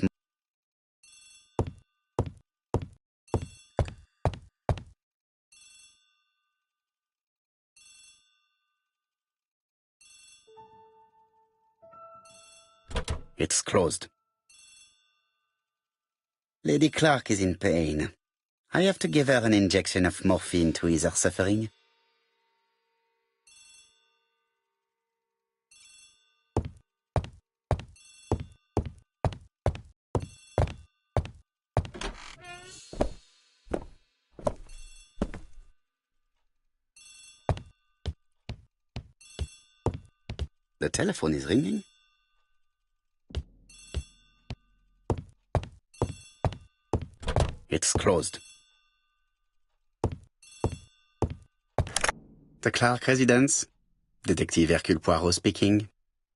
Speaker 1: It's closed. Lady Clark is in pain. I have to give her an injection of morphine to ease her suffering. The telephone is ringing. It's closed. The Clark residence. Detective Hercule Poirot speaking.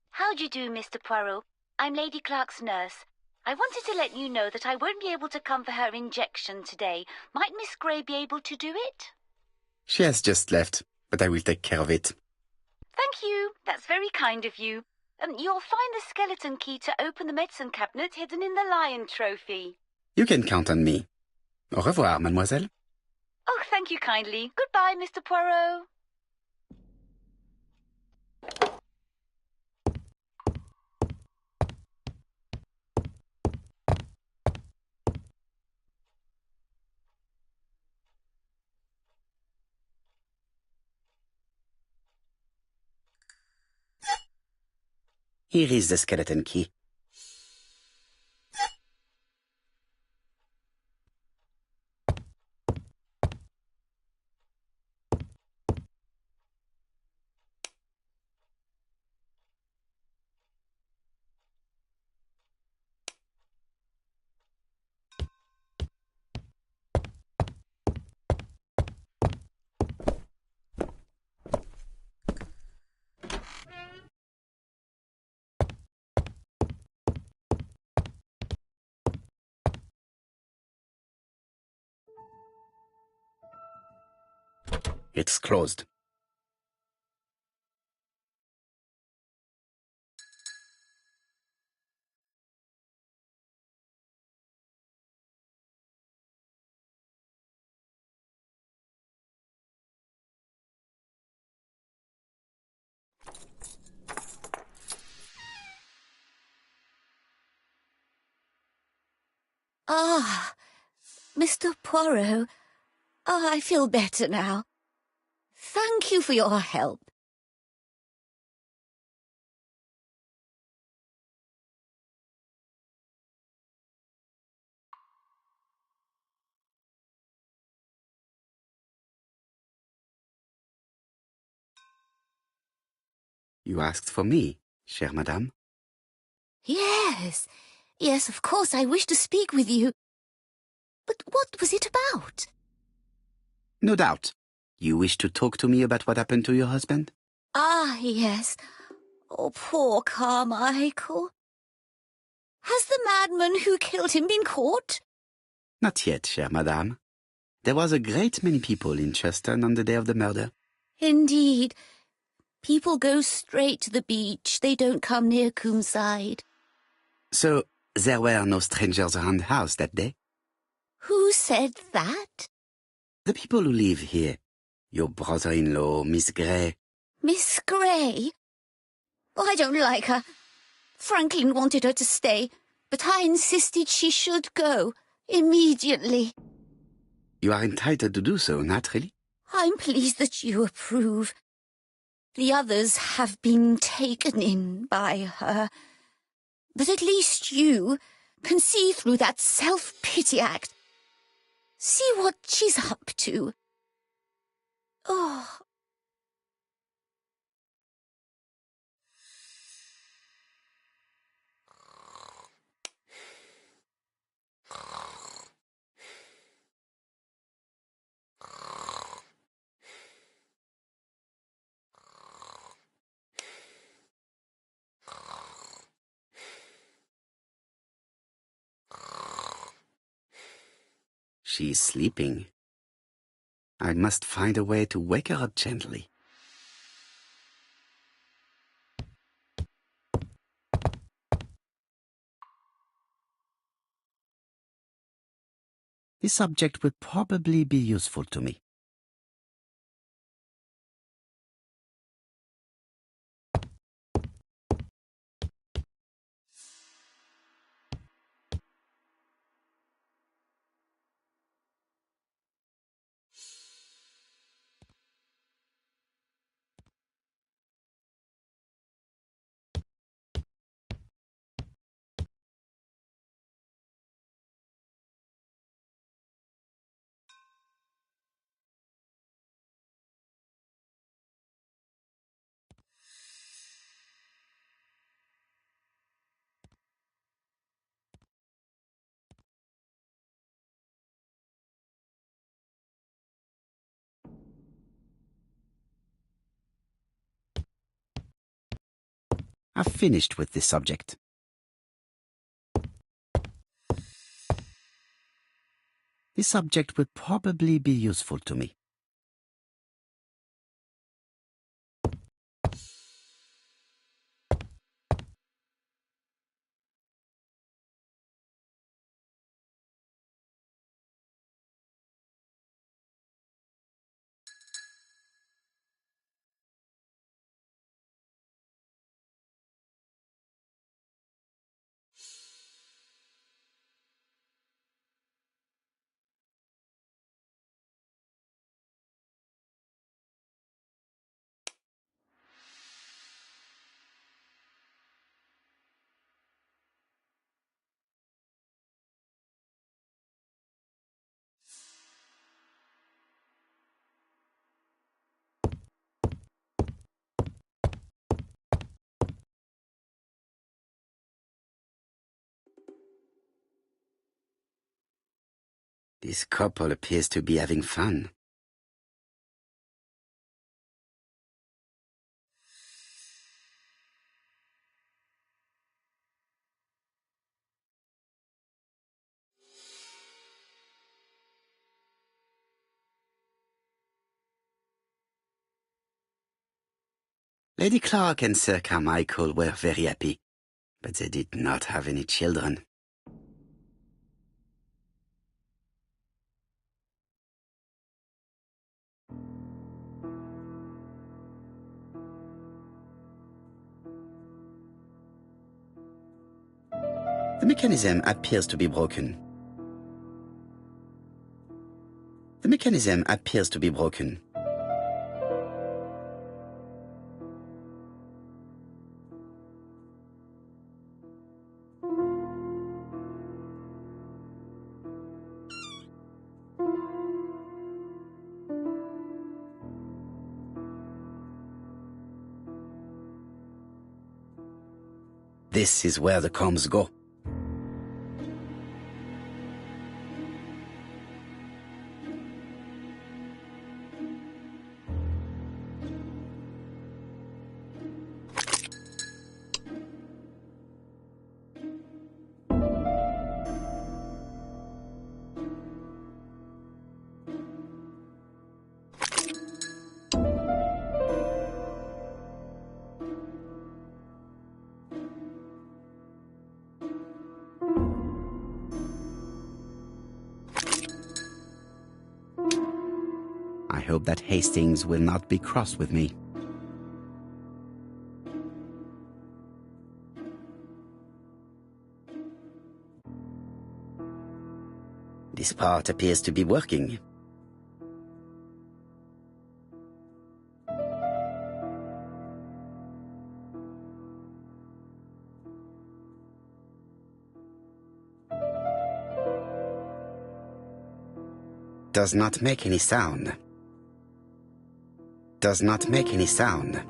Speaker 8: How do you do, Mr. Poirot? I'm Lady Clark's nurse. I wanted to let you know that I won't be able to come for her injection today. Might Miss Grey be able to do it?
Speaker 1: She has just left, but I will take care of it.
Speaker 8: Thank you. That's very kind of you. You'll find the skeleton key to open the medicine cabinet hidden in the lion trophy.
Speaker 1: You can count on me. Au revoir, mademoiselle.
Speaker 8: Oh, thank you kindly. Goodbye, Mr. Poirot.
Speaker 1: Here is the skeleton key. It's closed.
Speaker 6: Ah, Mr. Poirot. Ah, I feel better now. Thank you for your help.
Speaker 1: You asked for me, chère madame.
Speaker 6: Yes, yes, of course, I wish to speak with you. But what was it about?
Speaker 1: No doubt. You wish to talk to me about what happened to your husband?
Speaker 6: Ah, yes. Oh, poor Carmichael. Has the madman who killed him been caught?
Speaker 1: Not yet, chère madame. There was a great many people in Cheston on the day of the murder.
Speaker 6: Indeed. People go straight to the beach. They don't come near Coomside.
Speaker 1: So, there were no strangers around the house that day?
Speaker 6: Who said that?
Speaker 1: The people who live here. Your brother-in-law, Miss Grey.
Speaker 6: Miss Grey? Oh, I don't like her. Franklin wanted her to stay, but I insisted she should go, immediately.
Speaker 1: You are entitled to do so, naturally.
Speaker 6: I'm pleased that you approve. The others have been taken in by her. But at least you can see through that self-pity act. See what she's up to. Oh.
Speaker 1: She is sleeping. I must find a way to wake her up gently. This subject will probably be useful to me. I've finished with this subject. This subject will probably be useful to me. This couple appears to be having fun. Lady Clark and Sir Carmichael were very happy, but they did not have any children. The mechanism appears to be broken. The mechanism appears to be broken. This is where the combs go. I hope that Hastings will not be cross with me. This part appears to be working. Does not make any sound. Does not make any sound.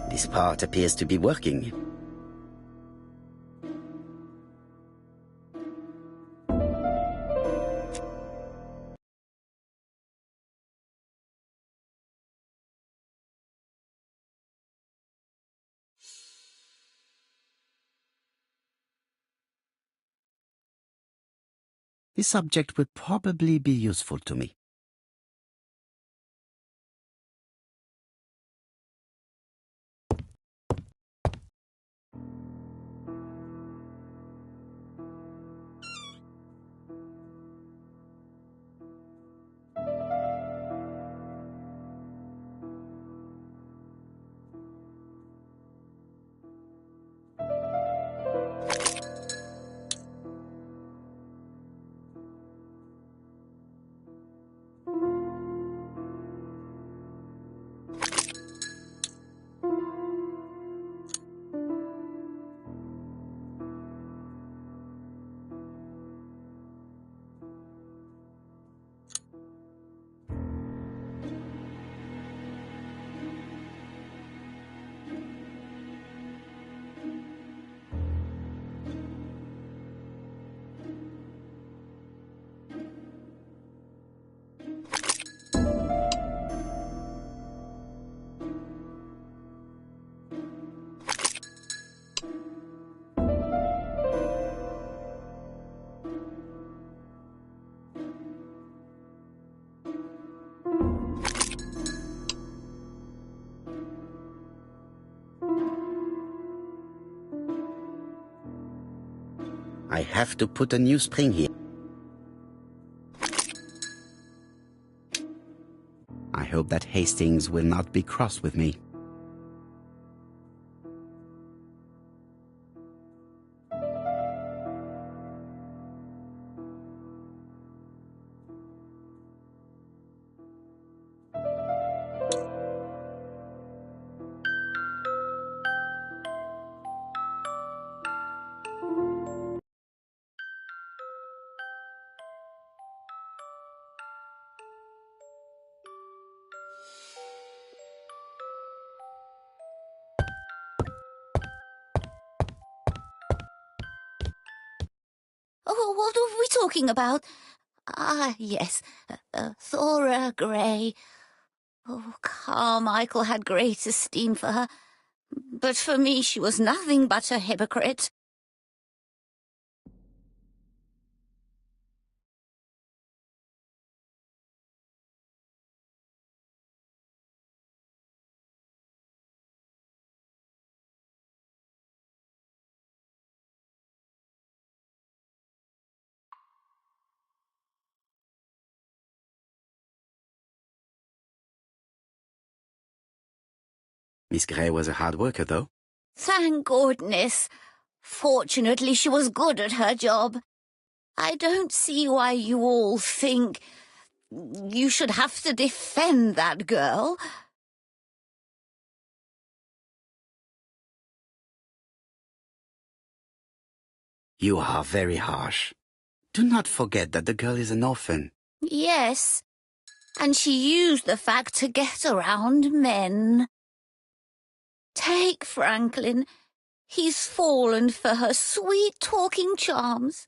Speaker 1: This part appears to be working. This subject will probably be useful to me. I have to put a new spring here. I hope that Hastings will not be cross with me.
Speaker 9: Oh, what are we talking about? Ah, yes, Thora Grey. Oh, Carmichael had great esteem for her, but for me she was nothing but a hypocrite.
Speaker 1: Miss Grey was a hard worker, though.
Speaker 9: Thank goodness. Fortunately, she was good at her job. I don't see why you all think you should have to defend that girl.
Speaker 1: You are very harsh. Do not forget that the girl is an orphan.
Speaker 9: Yes, and she used the fact to get around men. Take Franklin. He's fallen for her sweet-talking charms.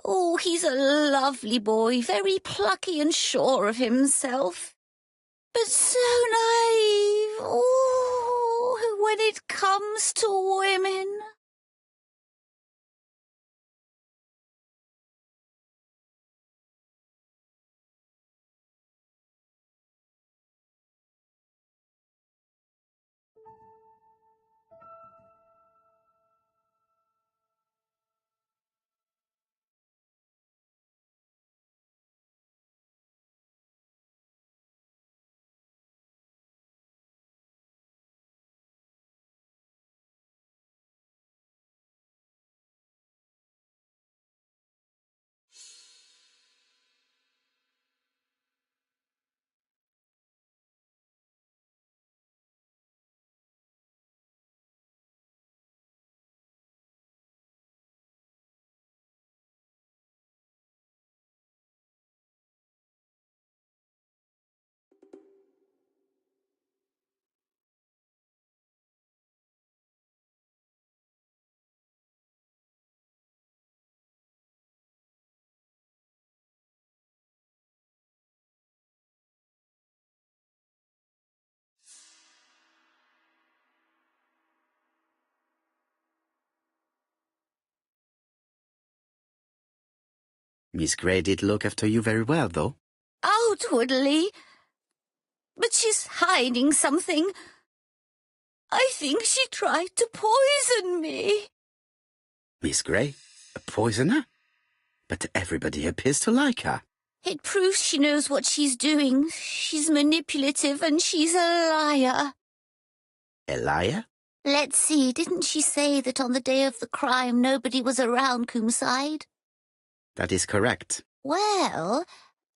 Speaker 9: Oh, he's a lovely boy, very plucky and sure of himself. But so naive. Oh, when it comes to women.
Speaker 1: Miss Grey did look after you very well, though.
Speaker 9: Outwardly. But she's hiding something. I think she tried to poison me.
Speaker 1: Miss Grey? A poisoner? But everybody appears to like her.
Speaker 9: It proves she knows what she's doing. She's manipulative and she's a liar.
Speaker 1: A liar?
Speaker 9: Let's see, didn't she say that on the day of the crime nobody was around Coomside?
Speaker 1: That is correct.
Speaker 9: Well,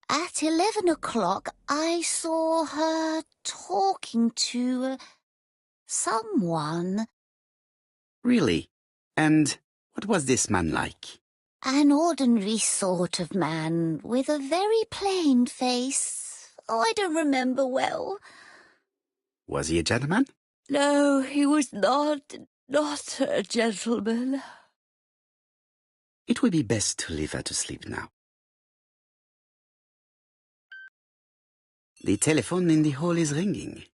Speaker 9: at 11 o'clock I saw her talking to someone.
Speaker 1: Really? And what was this man like?
Speaker 9: An ordinary sort of man with a very plain face. Oh, I don't remember well.
Speaker 1: Was he a gentleman?
Speaker 9: No, he was not a gentleman.
Speaker 1: It would be best to leave her to sleep now. The telephone in the hall is ringing.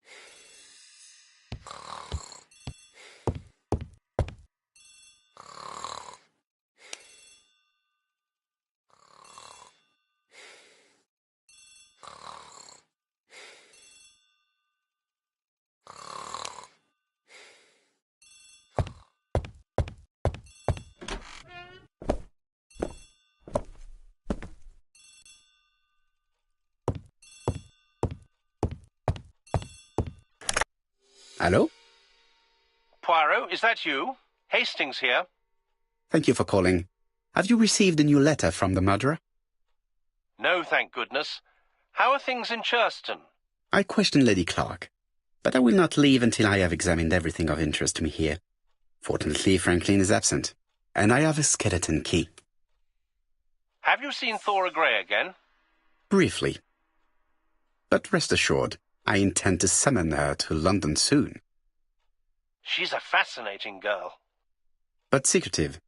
Speaker 1: Hello?
Speaker 3: Poirot, is that you? Hastings here.
Speaker 1: Thank you for calling. Have you received a new letter from the murderer?
Speaker 3: No, thank goodness. How are things in Churston?
Speaker 1: I questioned Lady Clark, but I will not leave until I have examined everything of interest to me here. Fortunately, Franklin is absent, and I have a skeleton key.
Speaker 3: Have you seen Thora Grey again?
Speaker 1: Briefly. But rest assured, I intend to summon her to London soon.
Speaker 3: She's a fascinating girl.
Speaker 1: But secretive.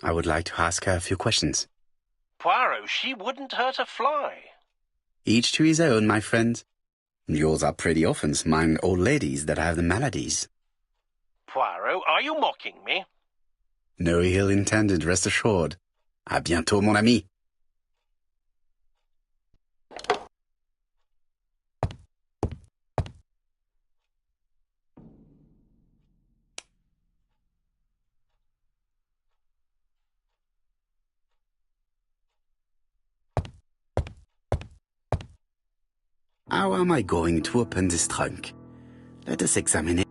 Speaker 1: I would like to ask her a few questions.
Speaker 3: Poirot, she wouldn't hurt a fly.
Speaker 1: Each to his own, my friend. Yours are pretty orphans, mine old ladies that have the maladies.
Speaker 3: Poirot, are you mocking me?
Speaker 1: No ill intended, rest assured. À bientôt, mon ami. How am I going to open this trunk? Let us examine it.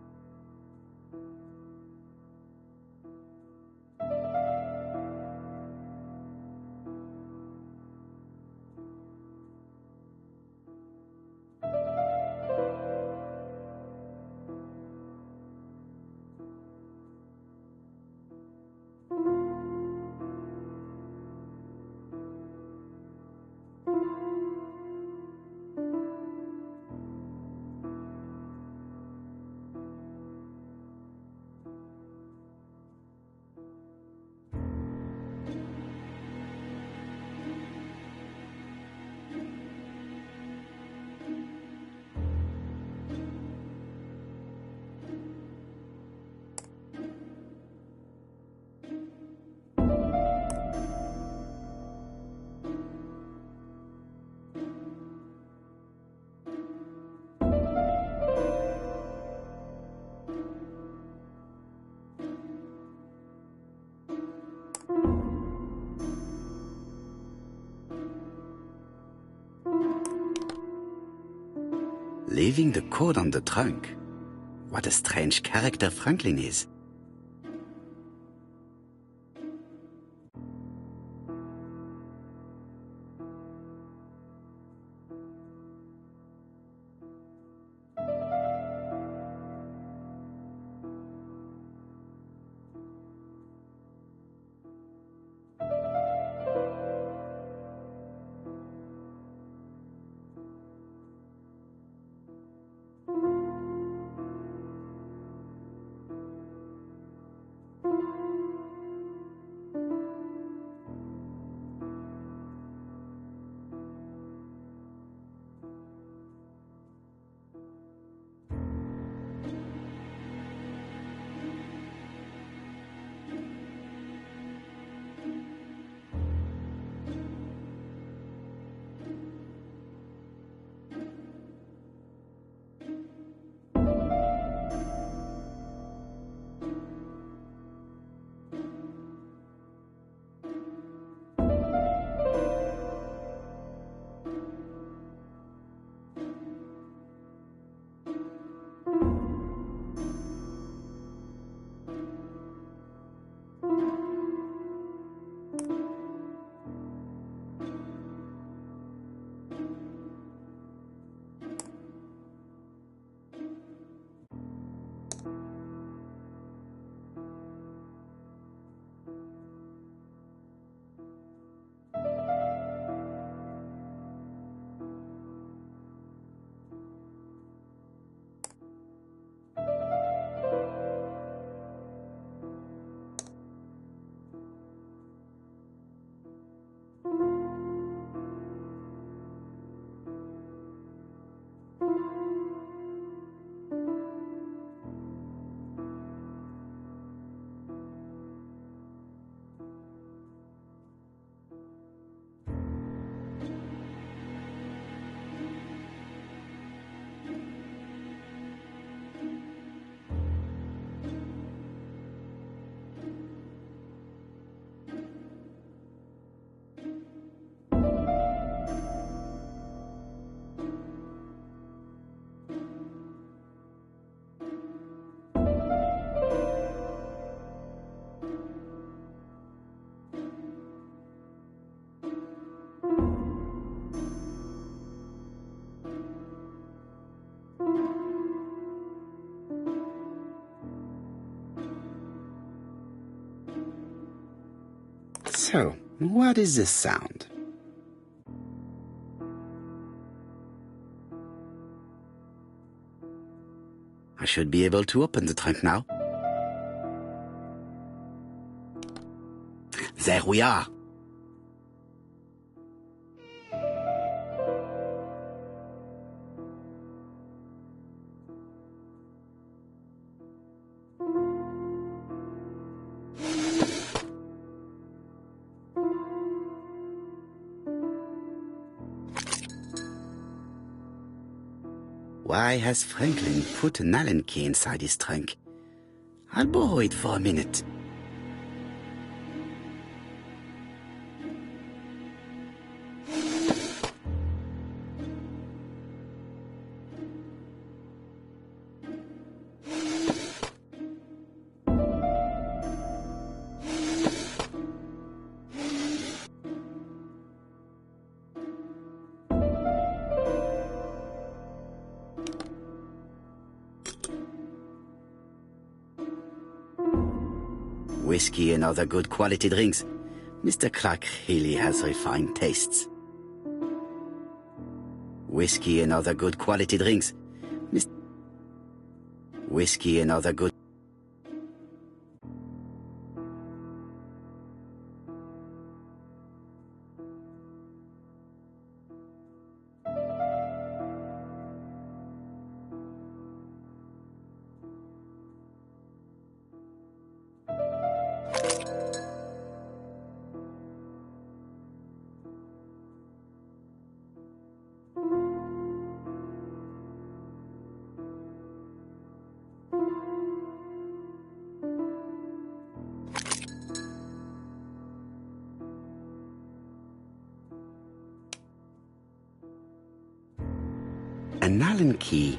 Speaker 1: Leaving the code on the trunk. What a strange character Franklin is. So, what is this sound? I should be able to open the trunk now. There we are. Why has Franklin put an Allen key inside his trunk? I'll borrow it for a minute. Whiskey and other good quality drinks. Mr. Clark really has refined tastes. Whiskey and other good quality drinks. Whiskey and other good... An Allen key,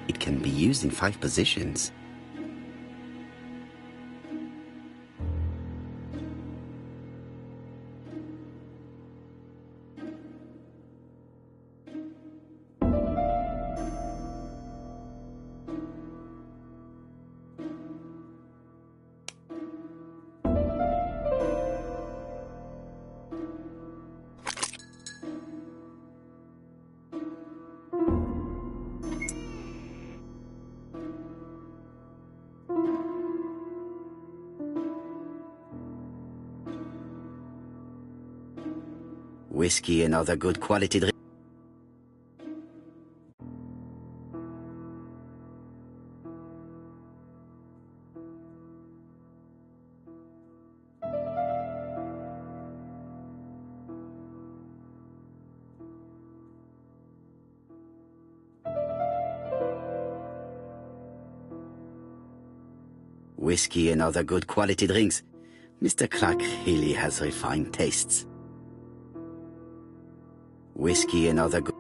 Speaker 1: it can be used in 5 positions. Whiskey and other good quality drinks. Whiskey and other good quality drinks. Mr. Clark really has refined tastes. Whiskey and other good...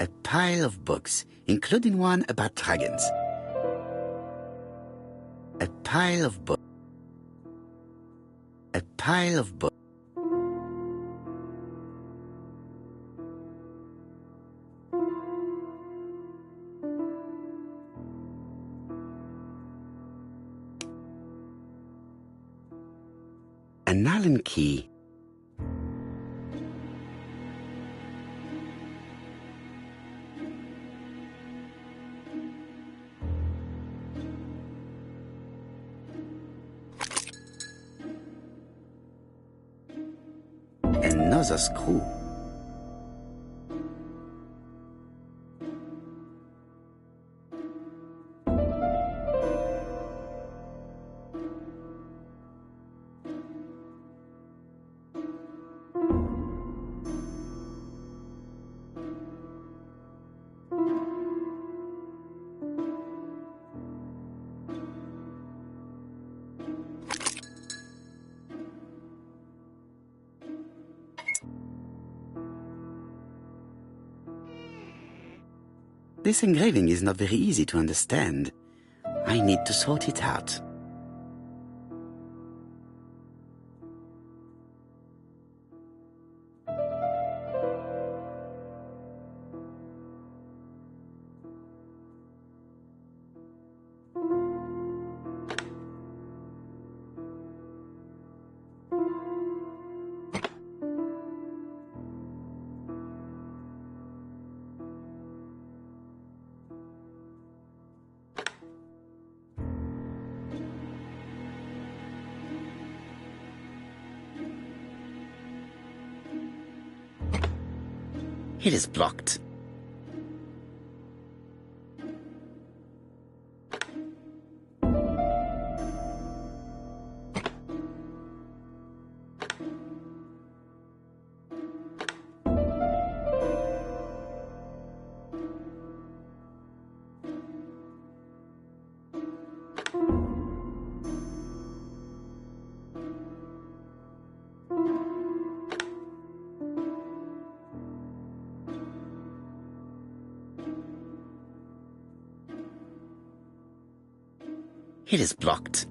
Speaker 1: A pile of books, including one about dragons. A pile of books. A pile of books. An Allen key. another screw. This engraving is not very easy to understand. I need to sort it out. It is blocked. It is blocked.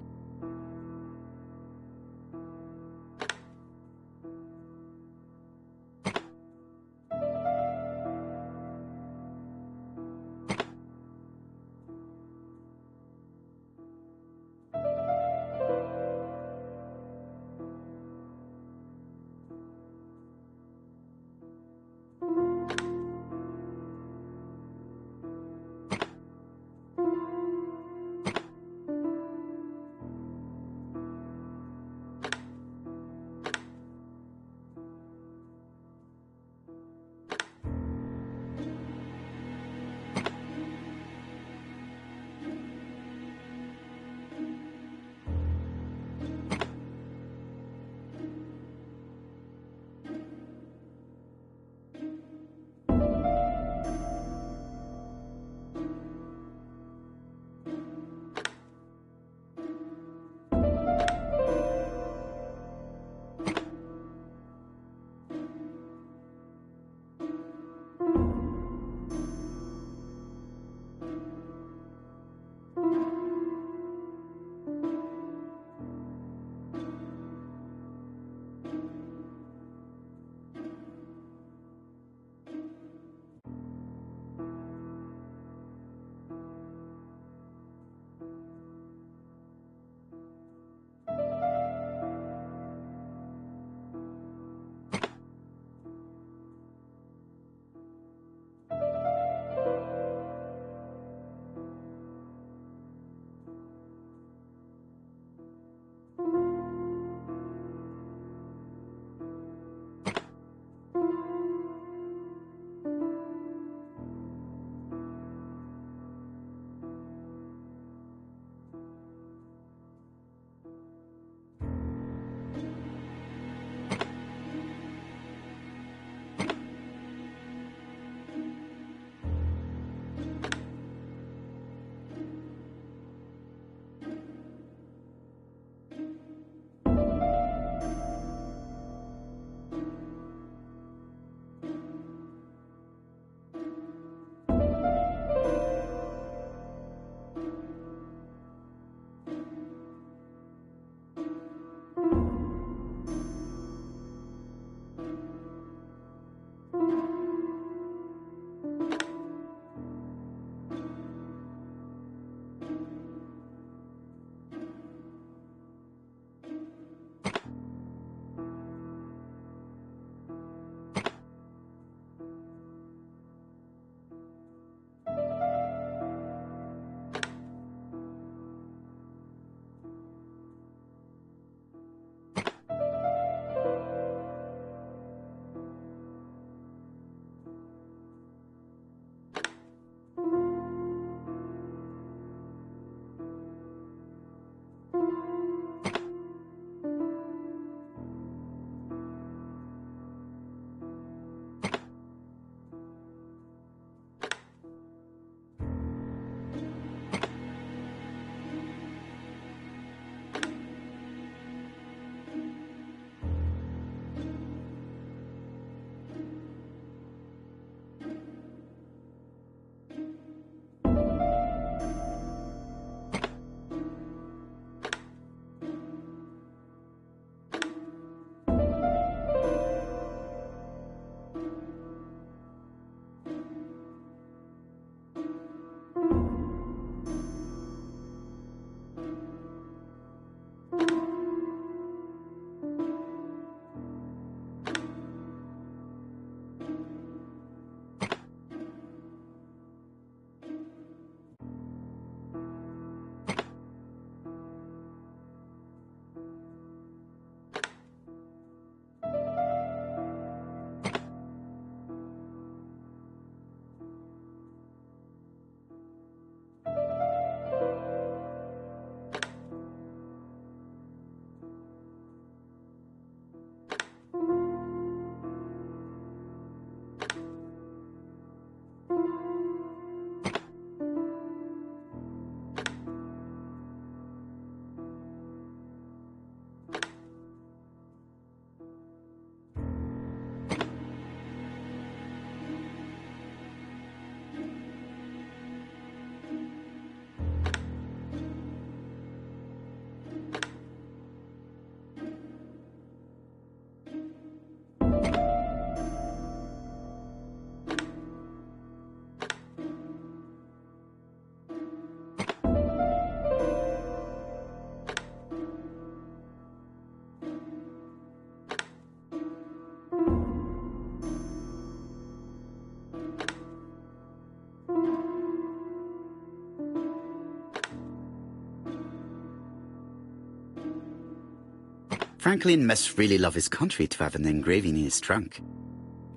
Speaker 1: Franklin must really love his country to have an engraving in his trunk.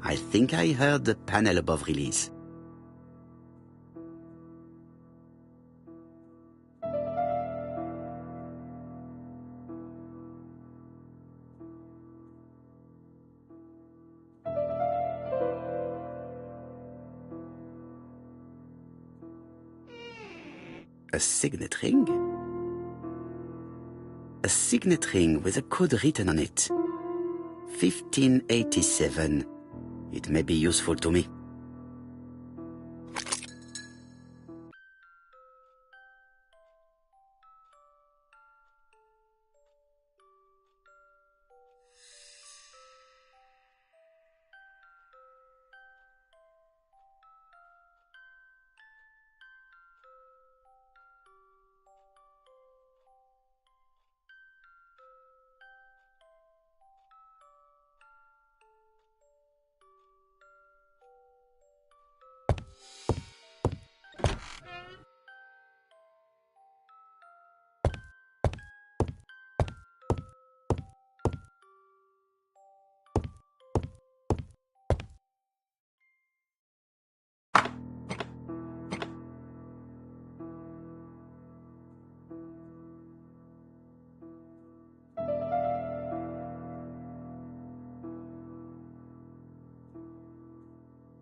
Speaker 1: I think I heard the panel above release. A signet ring? A signet ring with a code written on it. 1587. It may be useful to me.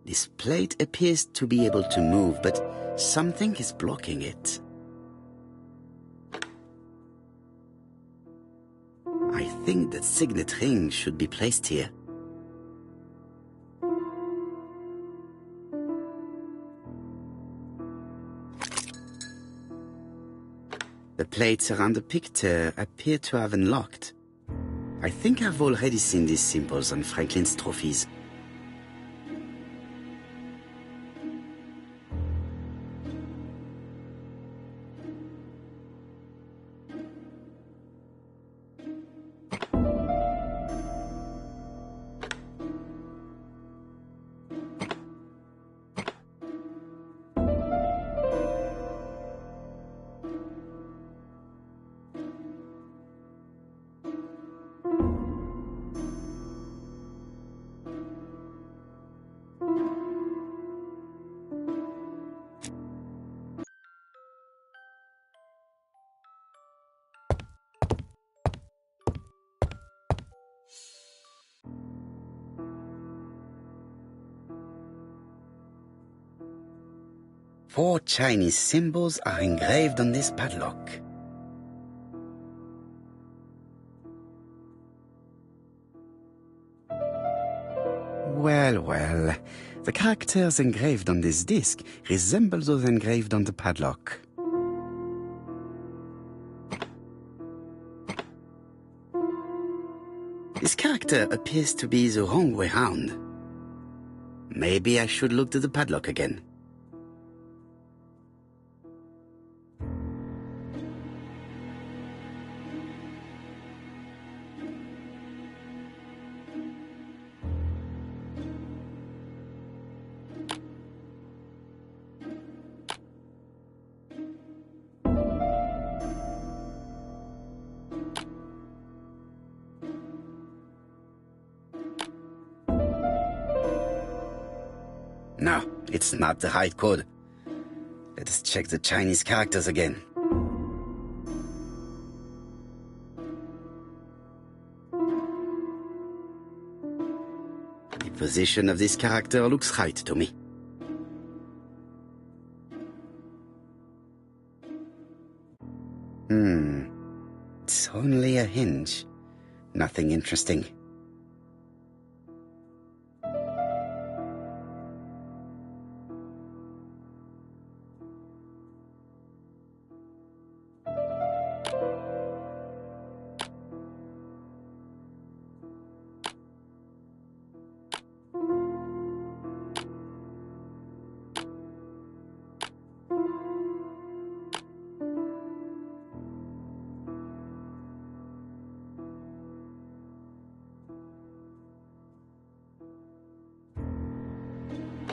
Speaker 1: This plate appears to be able to move, but something is blocking it. I think that signet ring should be placed here. The plates around the picture appear to have unlocked. I think I've already seen these symbols on Franklin's trophies. Four Chinese symbols are engraved on this padlock. Well, well. The characters engraved on this disc resemble those engraved on the padlock. This character appears to be the wrong way round. Maybe I should look to the padlock again. No, it's not the right code. Let us check the Chinese characters again. The position of this character looks right to me. It's only a hinge. Nothing interesting.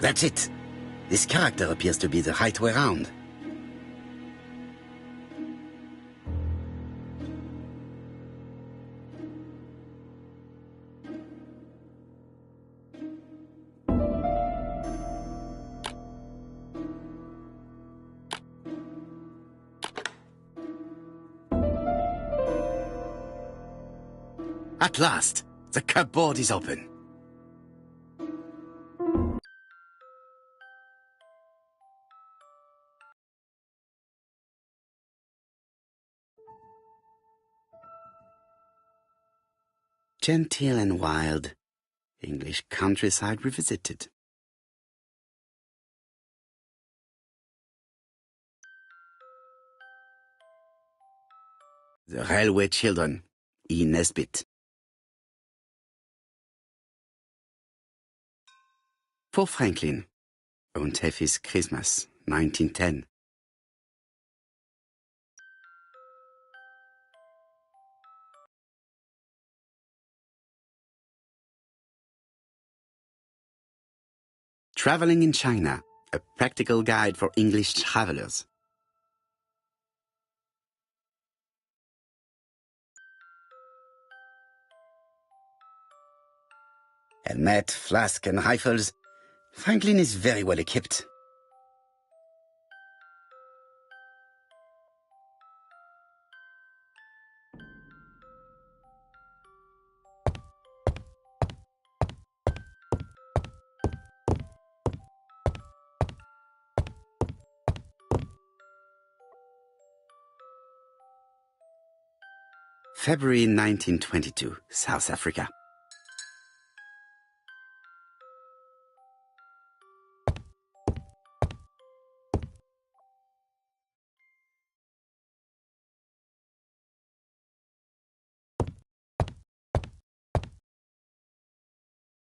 Speaker 1: That's it. This character appears to be the right way round. At last, the cupboard is open. Genteel and wild, English countryside revisited. The Railway Children, E. Nesbit. For Franklin, Und Effie's Christmas, 1910. Traveling in China, a practical guide for English travelers. Helmet, flask and rifles. Franklin is very well equipped. February 1922, South Africa.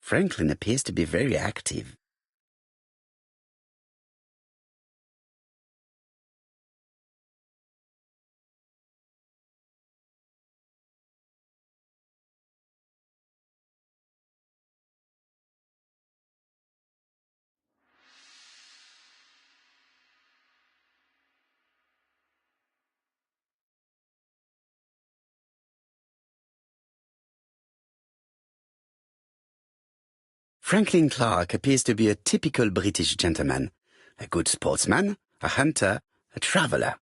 Speaker 1: Franklin appears to be very active. Franklin Clark appears to be a typical British gentleman, a good sportsman, a hunter, a traveler.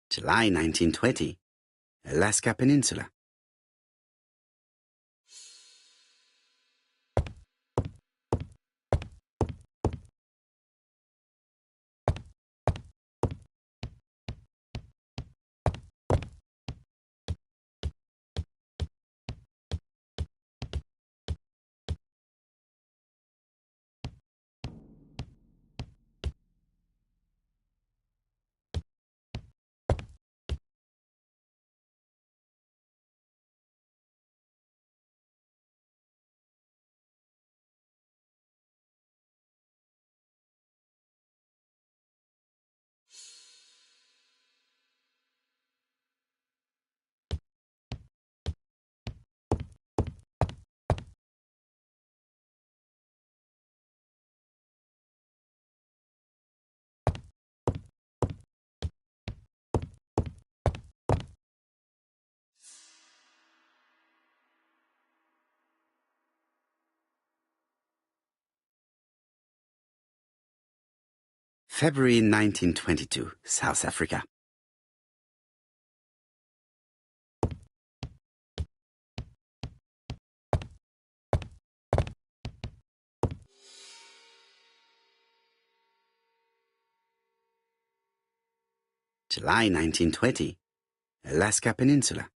Speaker 1: July 1920, Alaska Peninsula. February 1922, South Africa. July 1920, Alaska Peninsula.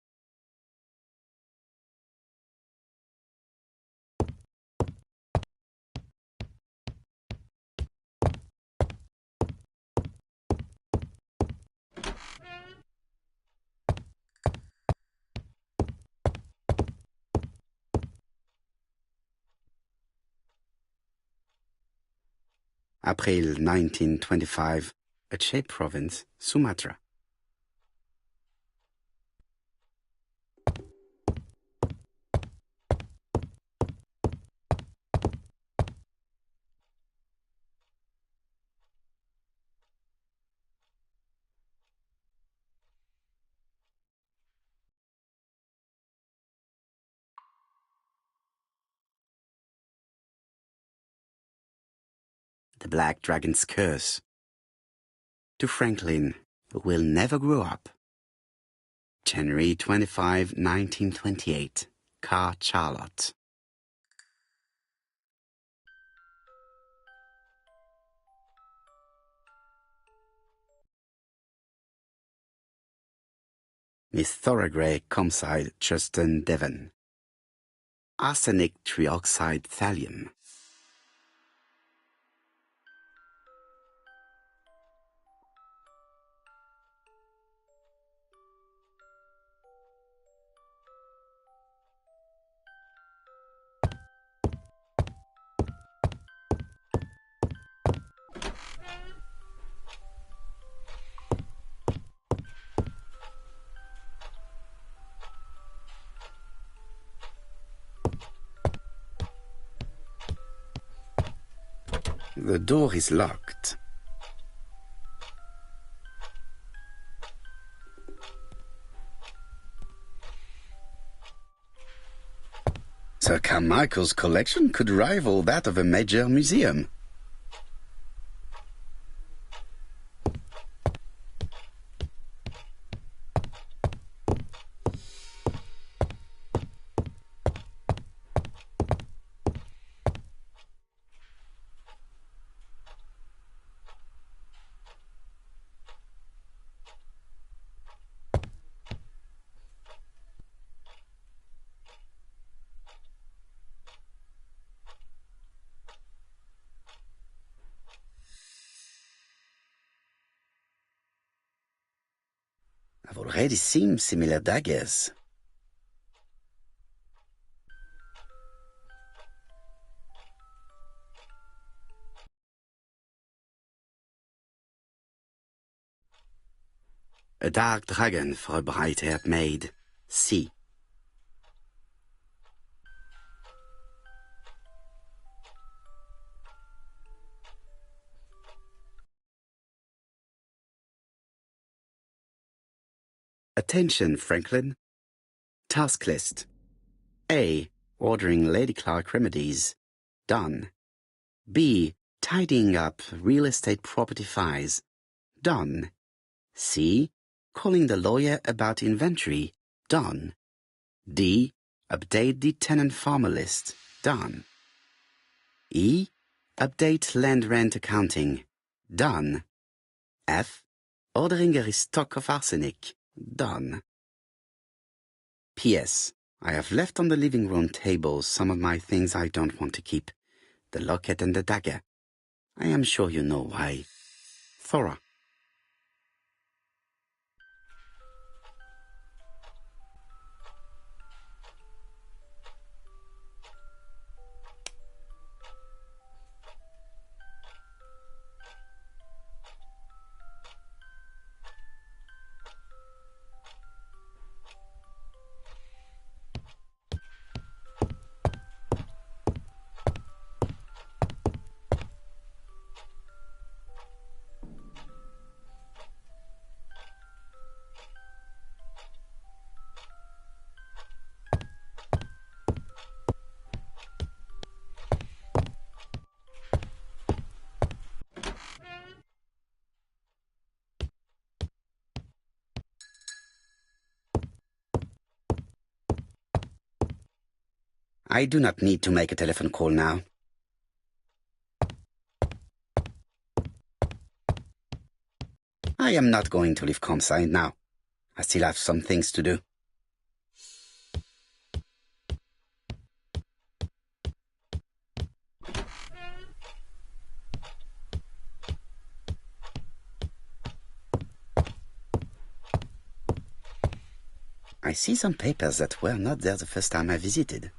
Speaker 1: April 1925, Aceh Province, Sumatra. The Black Dragon's Curse. To Franklin, who will never grow up. January 25, 1928. Car Charlotte. Miss Thoragray, Comside, Churton, Devon. Arsenic trioxide thallium. The door is locked. Sir Carmichael's collection could rival that of a major museum. I've already seen similar daggers. A dark dragon for a bright-haired maid. C. Attention, Franklin. Task list. A. Ordering Lady Clark remedies. Done. B. Tidying up real estate property files. Done. C. Calling the lawyer about inventory. Done. D. Update the tenant-farmer list. Done. E. Update land rent accounting. Done. F. Ordering a restock of arsenic. Done. P.S. I have left on the living room table some of my things I don't want to keep. The locket and the dagger. I am sure you know why. Thora. I do not need to make a telephone call now. I am not going to leave Comside now. I still have some things to do. I see some papers that were not there the first time I visited.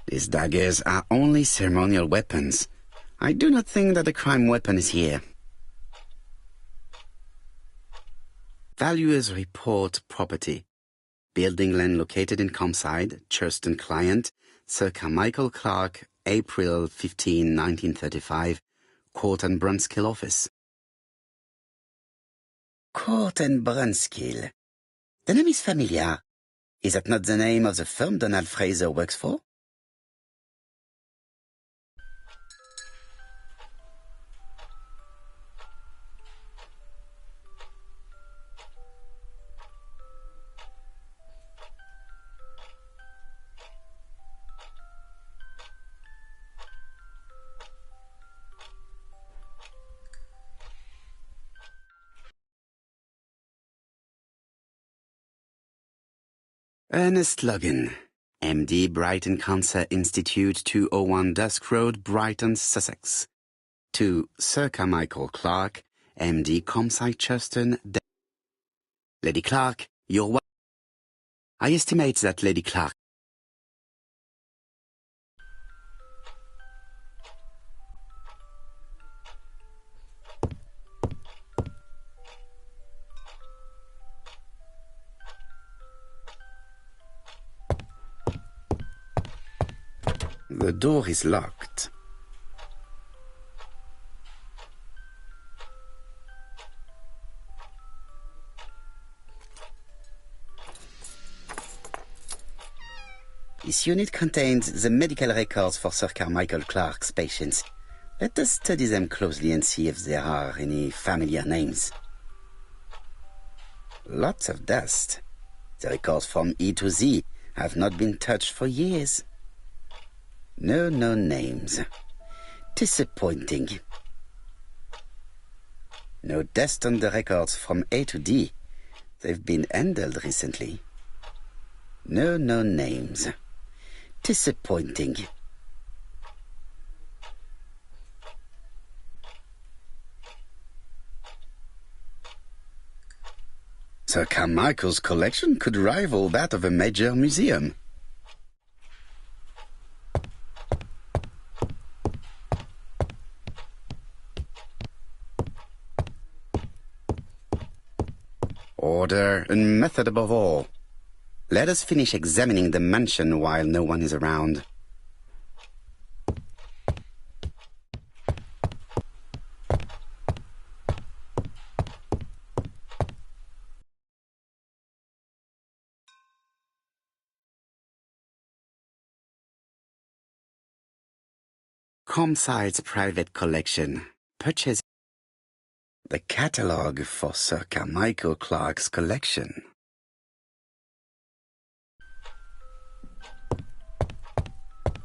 Speaker 1: These daggers are only ceremonial weapons. I do not think that the crime weapon is here. Valuers report property. Building land located in Comside, Churston client, Sir Carmichael Clark, April 15, 1935, Court and Brunskill office. Court and Brunskill. The name is familiar. Is that not the name of the firm Donald Fraser works for? Ernest Logan, MD, Brighton Cancer Institute, 201 Dusk Road, Brighton, Sussex. To Sir Carmichael Clark, MD, Comside Churton, Lady Clark, your wife. I estimate that Lady Clark. The door is locked. This unit contains the medical records for Sir Carmichael Clark's patients. Let us study them closely and see if there are any familiar names. Lots of dust. The records from E to Z have not been touched for years. No names. Disappointing. No dust on the records from A to D. They've been handled recently. No names. Disappointing. Sir Carmichael's collection could rival that of a major museum. Order and method above all. Let us finish examining the mansion while no one is around. Comside's private collection. Purchase the catalogue for Sir Carmichael Clark's collection.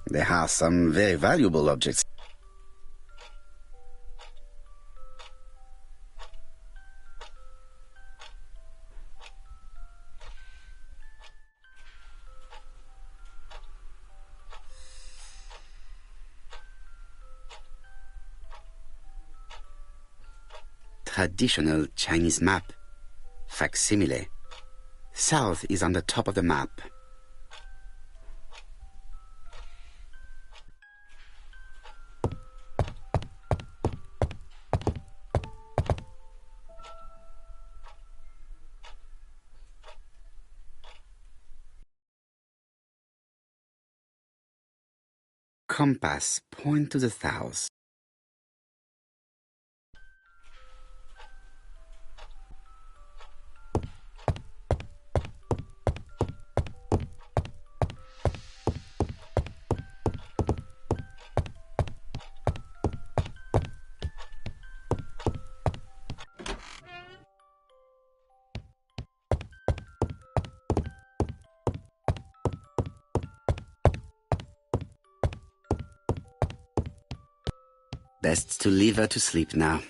Speaker 1: There are some very valuable objects. Traditional Chinese map. Facsimile. South is on the top of the map. Compass, point to the south. Best to leave her to sleep now.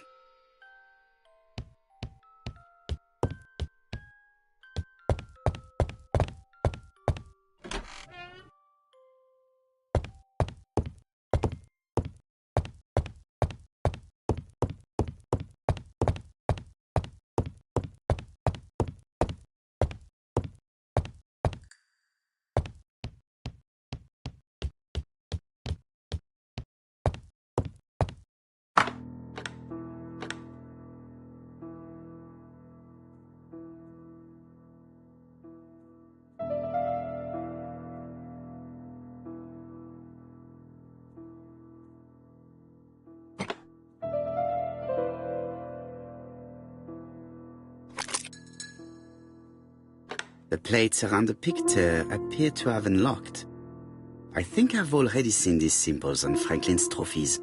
Speaker 1: The plates around the picture appear to have unlocked. I think I've already seen these symbols on Franklin's trophies.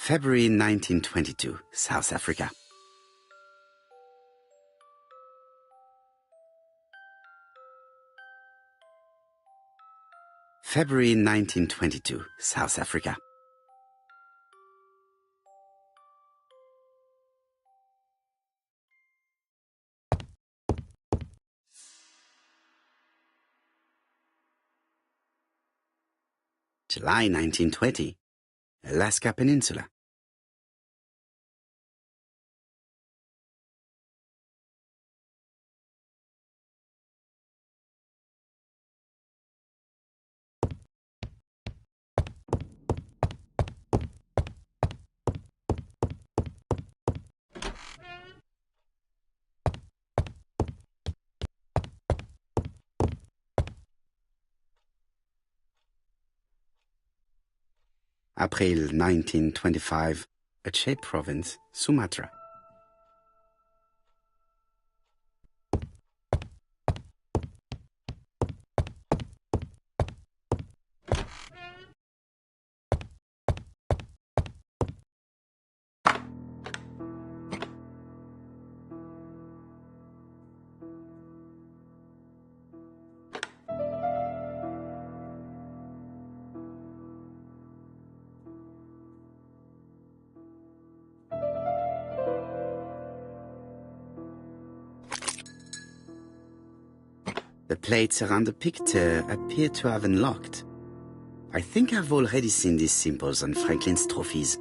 Speaker 1: February 1922, South Africa. February 1922, South Africa. July 1920, Alaska Peninsula. April 1925, Aceh Province, Sumatra. The plates around the picture appear to have unlocked. I think I've already seen these symbols on Franklin's trophies.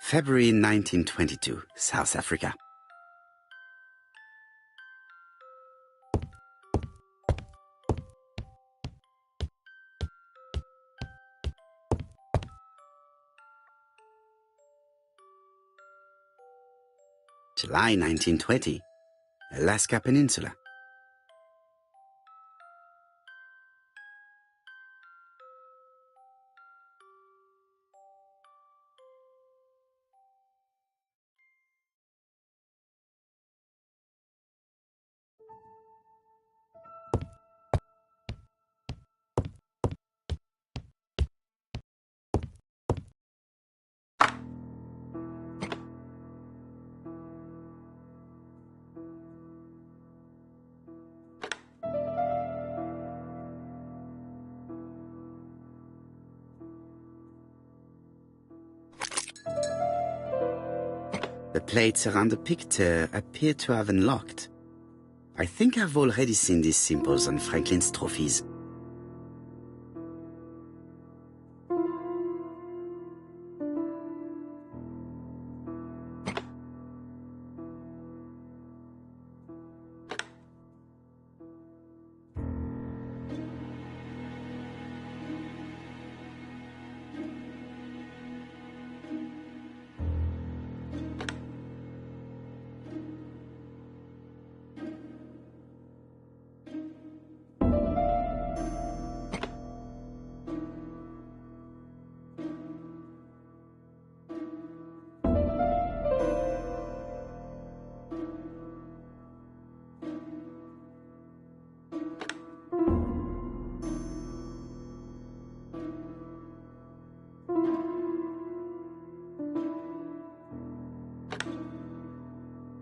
Speaker 1: February 1922, South Africa. July 1920, Alaska Peninsula. The plates around the picture appear to have unlocked. I think I've already seen these symbols on Franklin's trophies.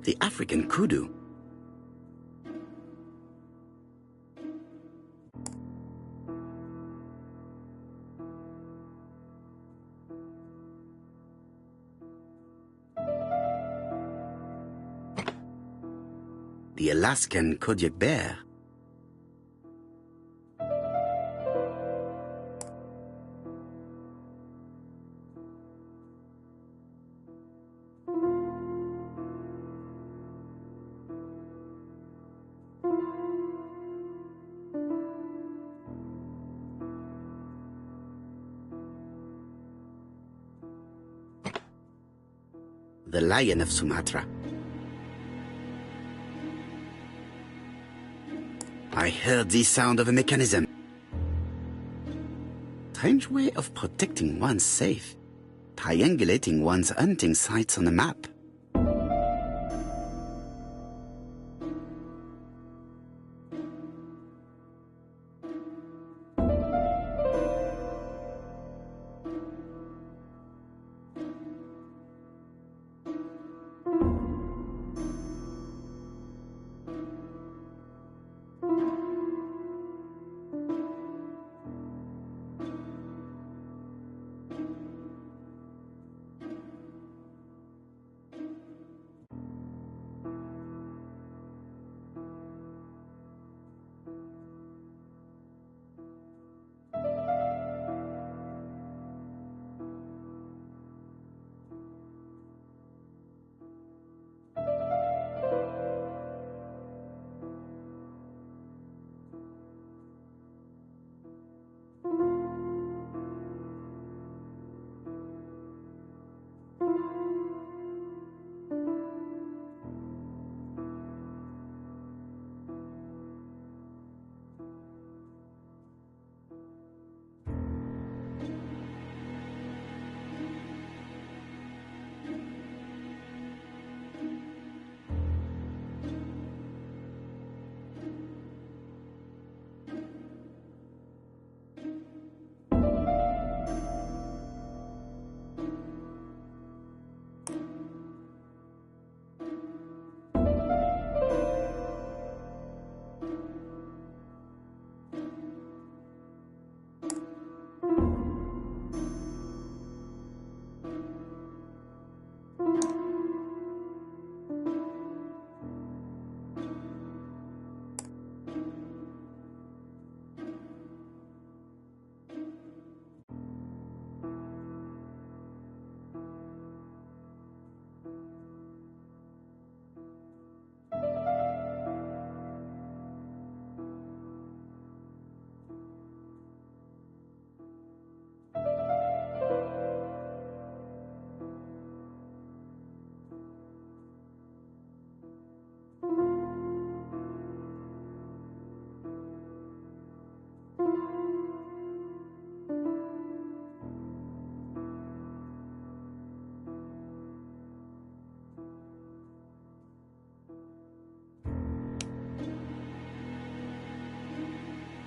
Speaker 1: the African kudu. The Alaskan Kodiak bear. The lion of Sumatra. I heard the sound of a mechanism. Strange way of protecting one's safe. Triangulating one's hunting sites on a map.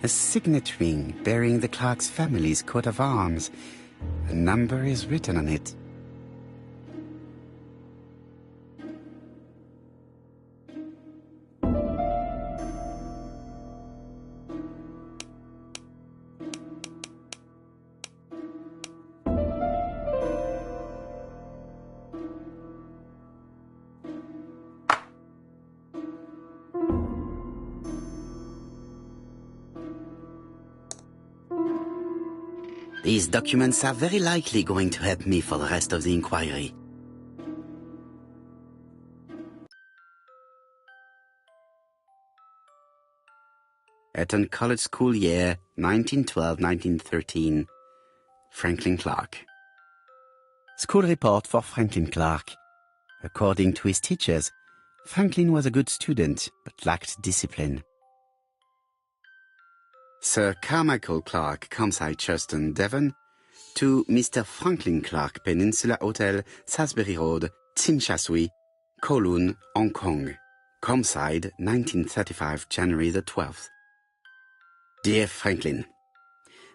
Speaker 1: A signet ring bearing the Clark's family's coat of arms. A number is written on it. These documents are very likely going to help me for the rest of the inquiry. Eton College School Year, 1912-1913. Franklin Clark. School report for Franklin Clark. According to his teachers, Franklin was a good student, but lacked discipline. Sir Carmichael Clark, Campsite Churston, Devon, to Mr. Franklin Clark, Peninsula Hotel, Salisbury Road, Tsinchasui, Kowloon, Hong Kong. Campsite, 1935, January the 12th. Dear Franklin,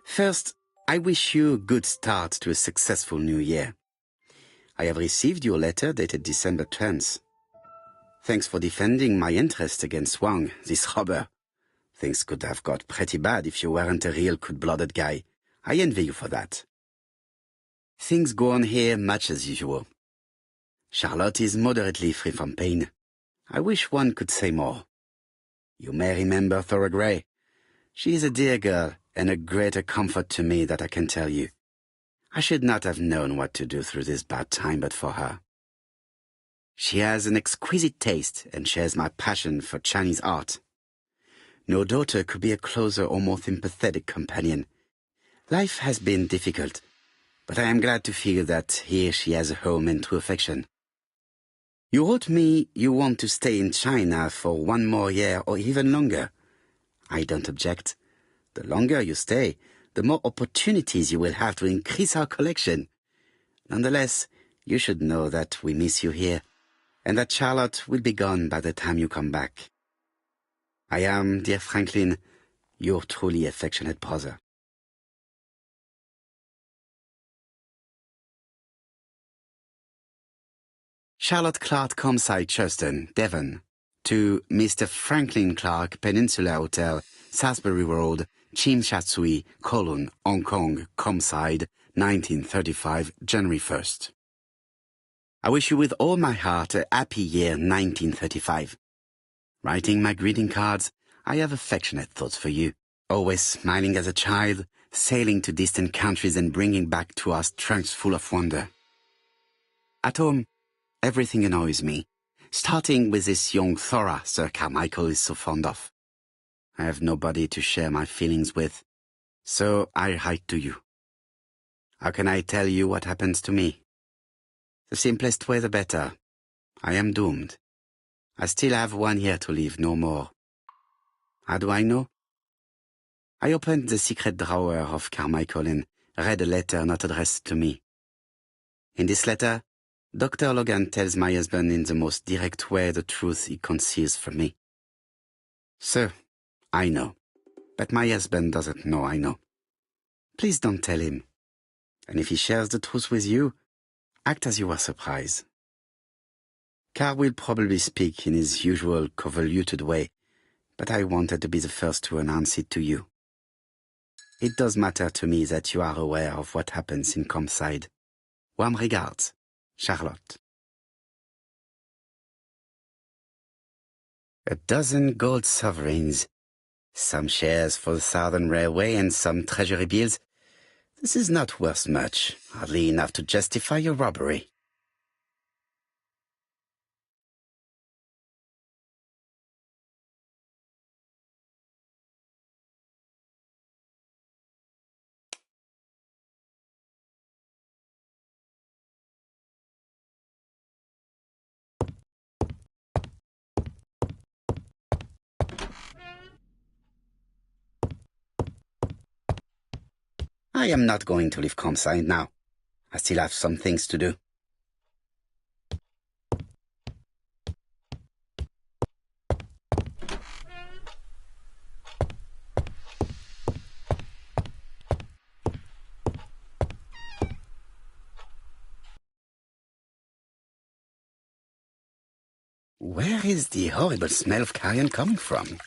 Speaker 1: first, I wish you a good start to a successful new year. I have received your letter dated December 10th. Thanks for defending my interest against Wang, this robber. Things could have got pretty bad if you weren't a real cold-blooded guy. I envy you for that. Things go on here much as usual. Charlotte is moderately free from pain. I wish one could say more. You may remember Thora Gray. She is a dear girl and a greater comfort to me that I can tell you. I should not have known what to do through this bad time but for her. She has an exquisite taste and shares my passion for Chinese art. No daughter could be a closer or more sympathetic companion. Life has been difficult, but I am glad to feel that here she has a home and true affection. You wrote me you want to stay in China for 1 more year or even longer. I don't object. The longer you stay, the more opportunities you will have to increase our collection. Nonetheless, you should know that we miss you here, and that Charlotte will be gone by the time you come back. I am, dear Franklin, your truly affectionate brother. Charlotte Clark, Comside, Churston, Devon, to Mr. Franklin Clark, Peninsula Hotel, Salisbury Road, Chim Sha Tsui, Kowloon, Hong Kong, Comside, 1935, January 1st. I wish you with all my heart a happy year 1935. Writing my greeting cards, I have affectionate thoughts for you, always smiling as a child, sailing to distant countries and bringing back to us trunks full of wonder. At home, everything annoys me, starting with this young Thora Sir Carmichael is so fond of. I have nobody to share my feelings with, so I write to you. How can I tell you what happens to me? The simplest way the better. I am doomed. I still have 1 year to live, no more. How do I know? I opened the secret drawer of Carmichael and read a letter not addressed to me. In this letter, Dr. Logan tells my husband in the most direct way the truth he conceals from me. So, I know. But my husband doesn't know I know. Please don't tell him. And if he shares the truth with you, act as you were surprised. Carl will probably speak in his usual convoluted way, but I wanted to be the first to announce it to you. It does matter to me that you are aware of what happens in Comside. Warm regards, Charlotte. 12 gold sovereigns, some shares for the Southern Railway and some treasury bills. This is not worth much, hardly enough to justify your robbery. I am not going to leave Comside now. I still have some things to do. Where is the horrible smell of carrion coming from?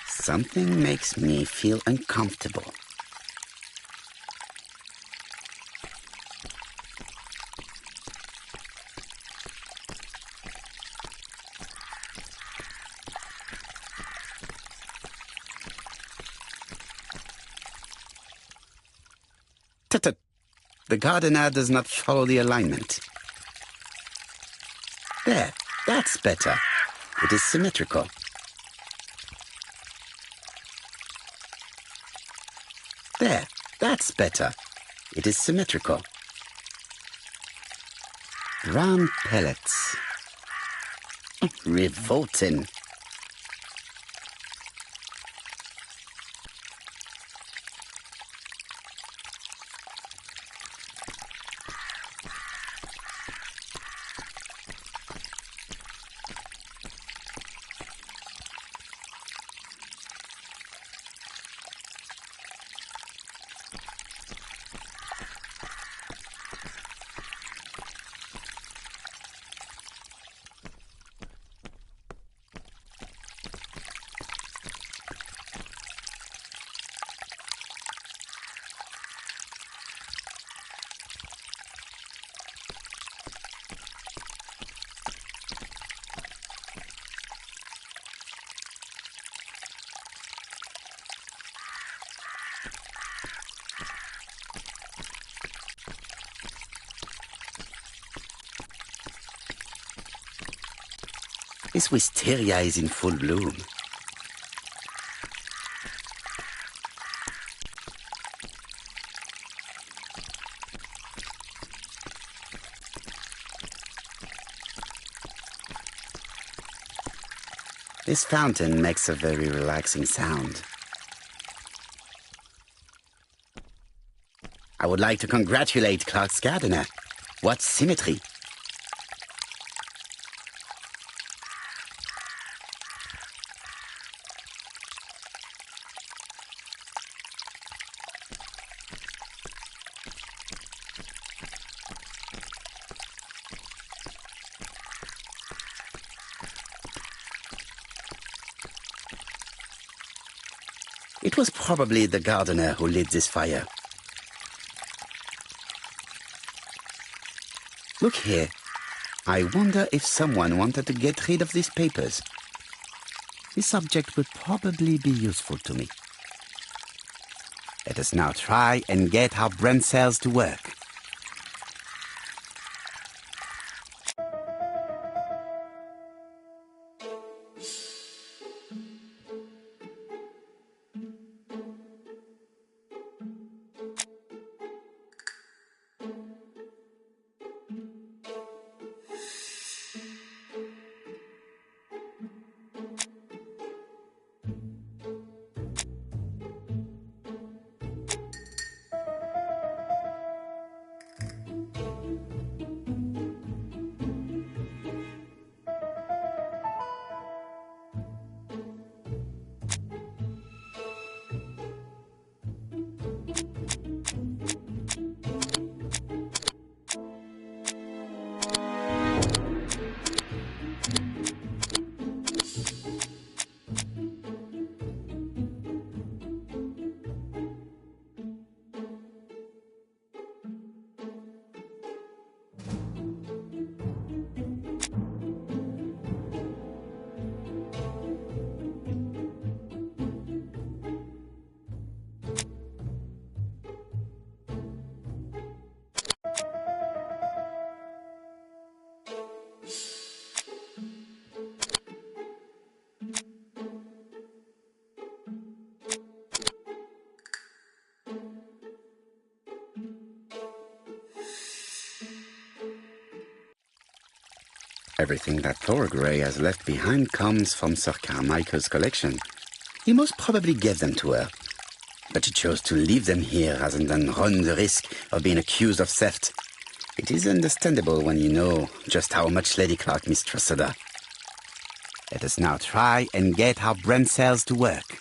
Speaker 1: Something makes me feel uncomfortable. Tut-tut. The gardener does not follow the alignment. There, that's better. It is symmetrical. There, that's better. It is symmetrical. Brown pellets. Revolting. This wisteria is in full bloom. This fountain makes a very relaxing sound. I would like to congratulate Clark's gardener. What symmetry! It was probably the gardener who lit this fire. Look here. I wonder if someone wanted to get rid of these papers. This object would probably be useful to me. Let us now try and get our brain cells to work. Everything that Thorgray has left behind comes from Sir Carmichael's collection. He most probably gave them to her, but she chose to leave them here rather than run the risk of being accused of theft. It is understandable when you know just how much Lady Clark mistrusted her. Let us now try and get our brain cells to work.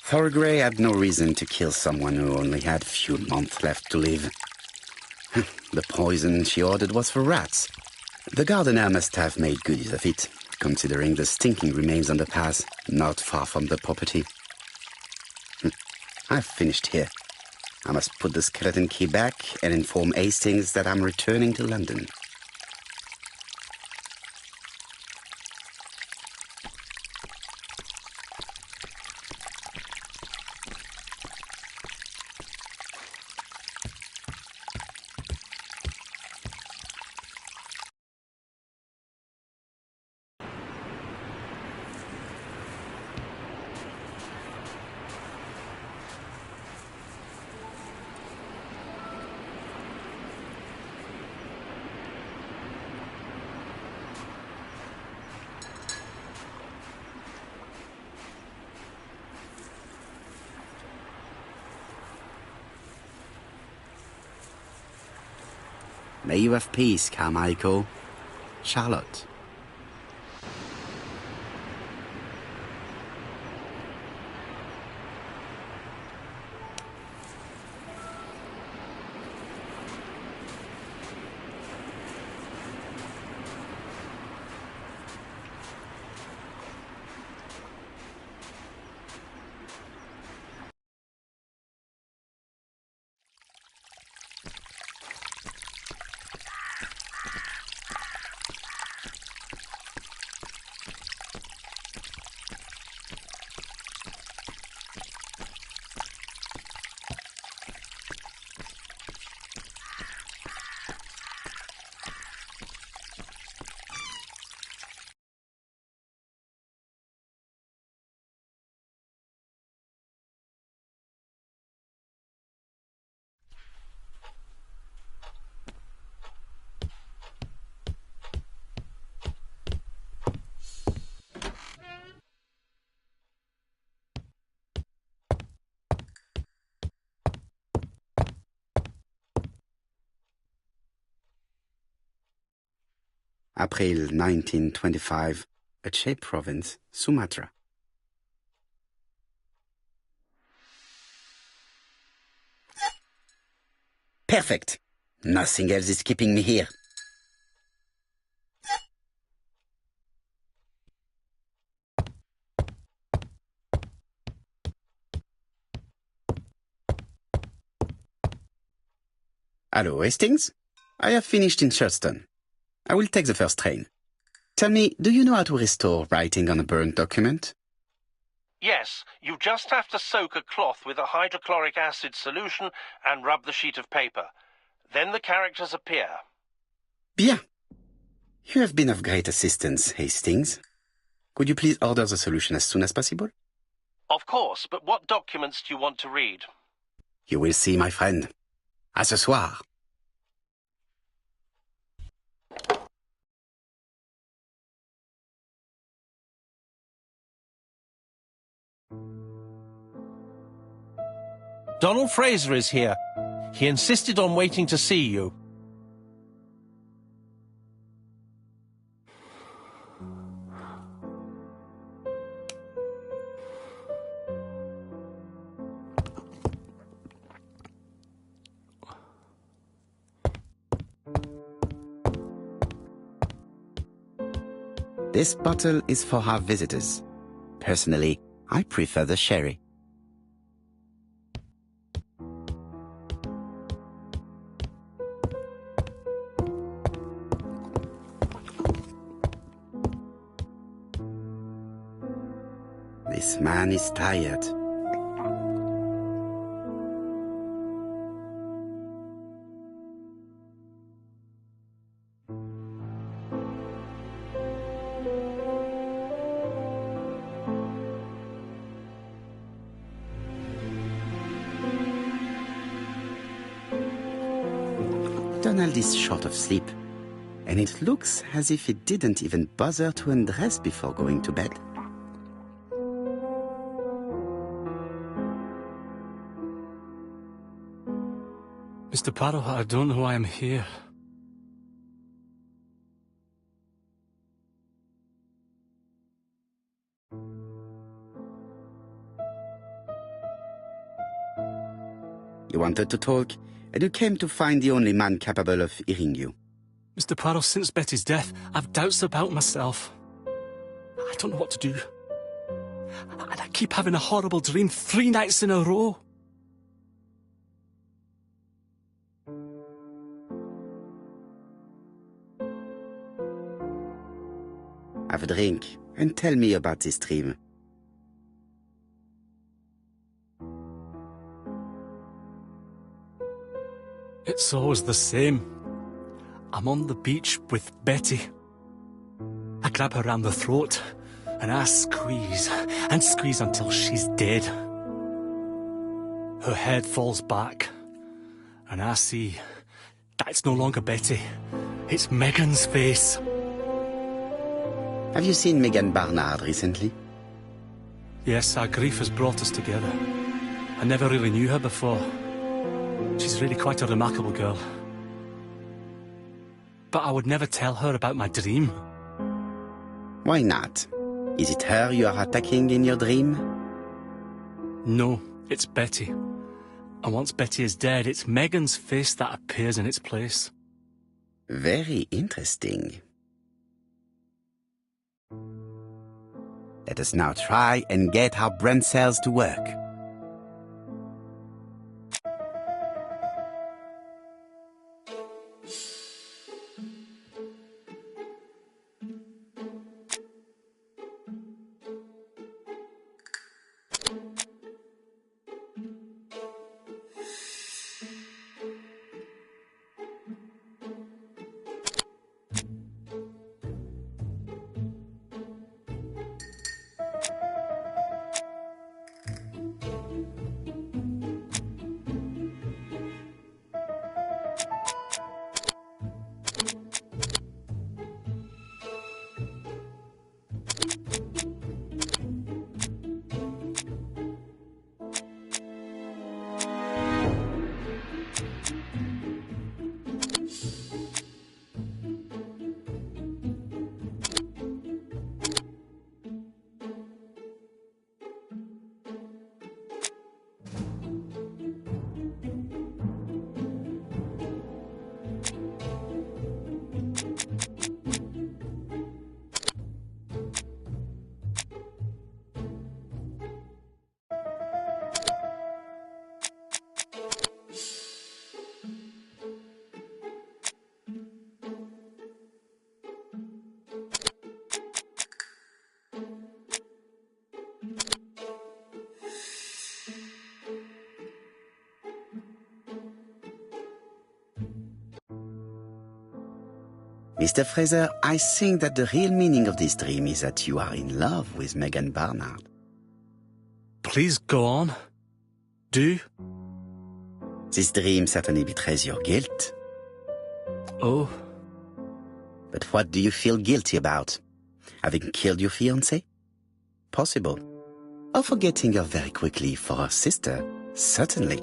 Speaker 1: Thorgray had no reason to kill someone who only had a few months left to live. The poison she ordered was for rats. The gardener must have made good use of it, considering the stinking remains on the path, not far from the property. I've finished here. I must put the skeleton key back and inform Hastings that I'm returning to London. May you have peace, Carmichael. Charlotte. April 1925, Aceh Province, Sumatra. Perfect. Nothing else is keeping me here. Hello, Hastings. I have finished in Charleston. I will take the first train. Tell me, do you know how to restore writing on a burned document?
Speaker 3: Yes, you just have to soak a cloth with a hydrochloric acid solution and rub the sheet of paper. Then the characters appear.
Speaker 1: Bien. You have been of great assistance, Hastings. Could you please order the solution as soon as possible?
Speaker 3: Of course, but what documents do you want to read?
Speaker 1: You will see, my friend. À ce soir.
Speaker 3: Donald Fraser is here. He insisted on waiting to see you.
Speaker 1: This bottle is for our visitors. Personally, I prefer the sherry. This man is tired. Donald is short of sleep, and it looks as if he didn't even bother to undress before going to bed.
Speaker 7: Mr. Poirot, I don't know why I'm here.
Speaker 1: You wanted to talk, and you came to find the only man capable of hearing you.
Speaker 7: Mr. Poirot, since Betty's death, I've doubts about myself. I don't know what to do. And I keep having a horrible dream 3 nights in a row.
Speaker 1: Have a drink, and tell me about this dream.
Speaker 7: It's always the same. I'm on the beach with Betty. I grab her round the throat, and I squeeze, and squeeze until she's dead. Her head falls back, and I see that it's no longer Betty. It's Megan's face.
Speaker 1: Have you seen Megan Barnard recently?
Speaker 7: Yes, our grief has brought us together. I never really knew her before. She's really quite a remarkable girl. but I would never tell her about my dream.
Speaker 1: Why not? Is it her you are attacking in your dream?
Speaker 7: No, it's Betty. And once Betty is dead, it's Megan's face that appears in its place.
Speaker 1: Very interesting. Let us now try and get our brain cells to work. Mr. Fraser, I think that the real meaning of this dream is that you are in love with Megan Barnard.
Speaker 7: Please go on. Do.
Speaker 1: This dream certainly betrays your guilt.
Speaker 7: Oh.
Speaker 1: But what do you feel guilty about? Having killed your fiancé? Possible. Or forgetting her very quickly for her sister? Certainly.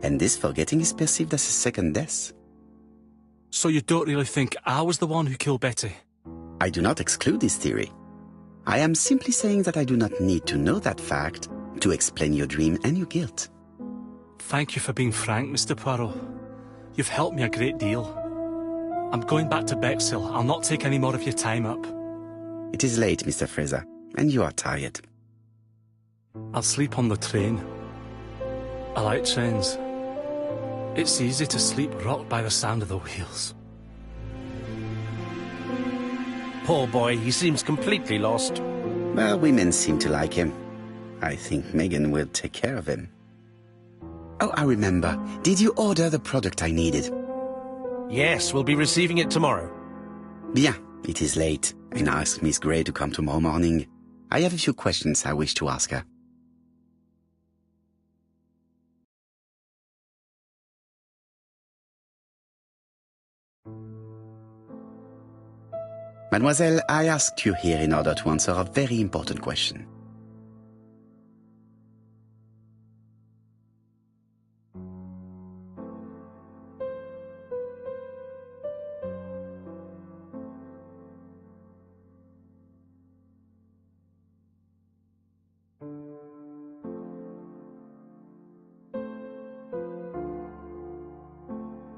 Speaker 1: And this forgetting is perceived as a second death.
Speaker 7: So you don't really think I was the one who killed Betty?
Speaker 1: I do not exclude this theory. I am simply saying that I do not need to know that fact to explain your dream and your guilt.
Speaker 7: Thank you for being frank, Mr. Poirot. You've helped me a great deal. I'm going back to Bexhill. I'll not take any more of your time up.
Speaker 1: It is late, Mr. Fraser, and you are tired.
Speaker 7: I'll sleep on the train. I like trains. It's easy to sleep rocked by the sound of the wheels.
Speaker 3: Poor boy, he seems completely lost.
Speaker 1: Well, women seem to like him. I think Megan will take care of him. Oh, I remember. Did you order the product I needed?
Speaker 3: Yes, we'll be receiving it tomorrow.
Speaker 1: Bien, it is late, and I asked Miss Gray to come tomorrow morning. I have a few questions I wish to ask her. Mademoiselle, I asked you here in order to answer a very important question.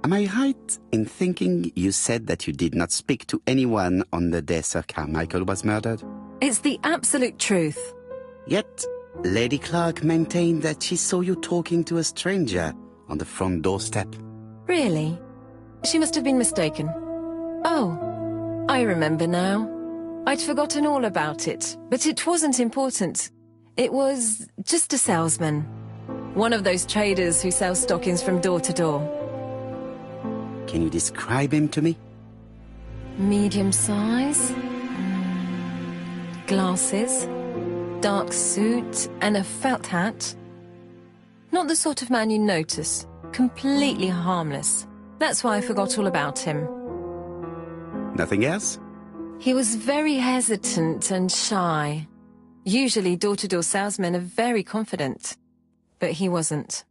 Speaker 1: Am I right in thinking you said that you did not speak to anyone on the day Sir Carmichael was murdered?
Speaker 4: It's the absolute truth.
Speaker 1: Yet, Lady Clark maintained that she saw you talking to a stranger on the front doorstep.
Speaker 4: Really? She must have been mistaken. Oh, I remember now. I'd forgotten all about it, but it wasn't important. It was just a salesman. One of those traders who sell stockings from door to door.
Speaker 1: Can you describe him to me?
Speaker 4: Medium size, glasses, dark suit, and a felt hat. Not the sort of man you notice. Completely harmless. That's why I forgot all about him.
Speaker 1: Nothing else?
Speaker 4: He was very hesitant and shy. Usually door-to-door salesmen are very confident, but he wasn't.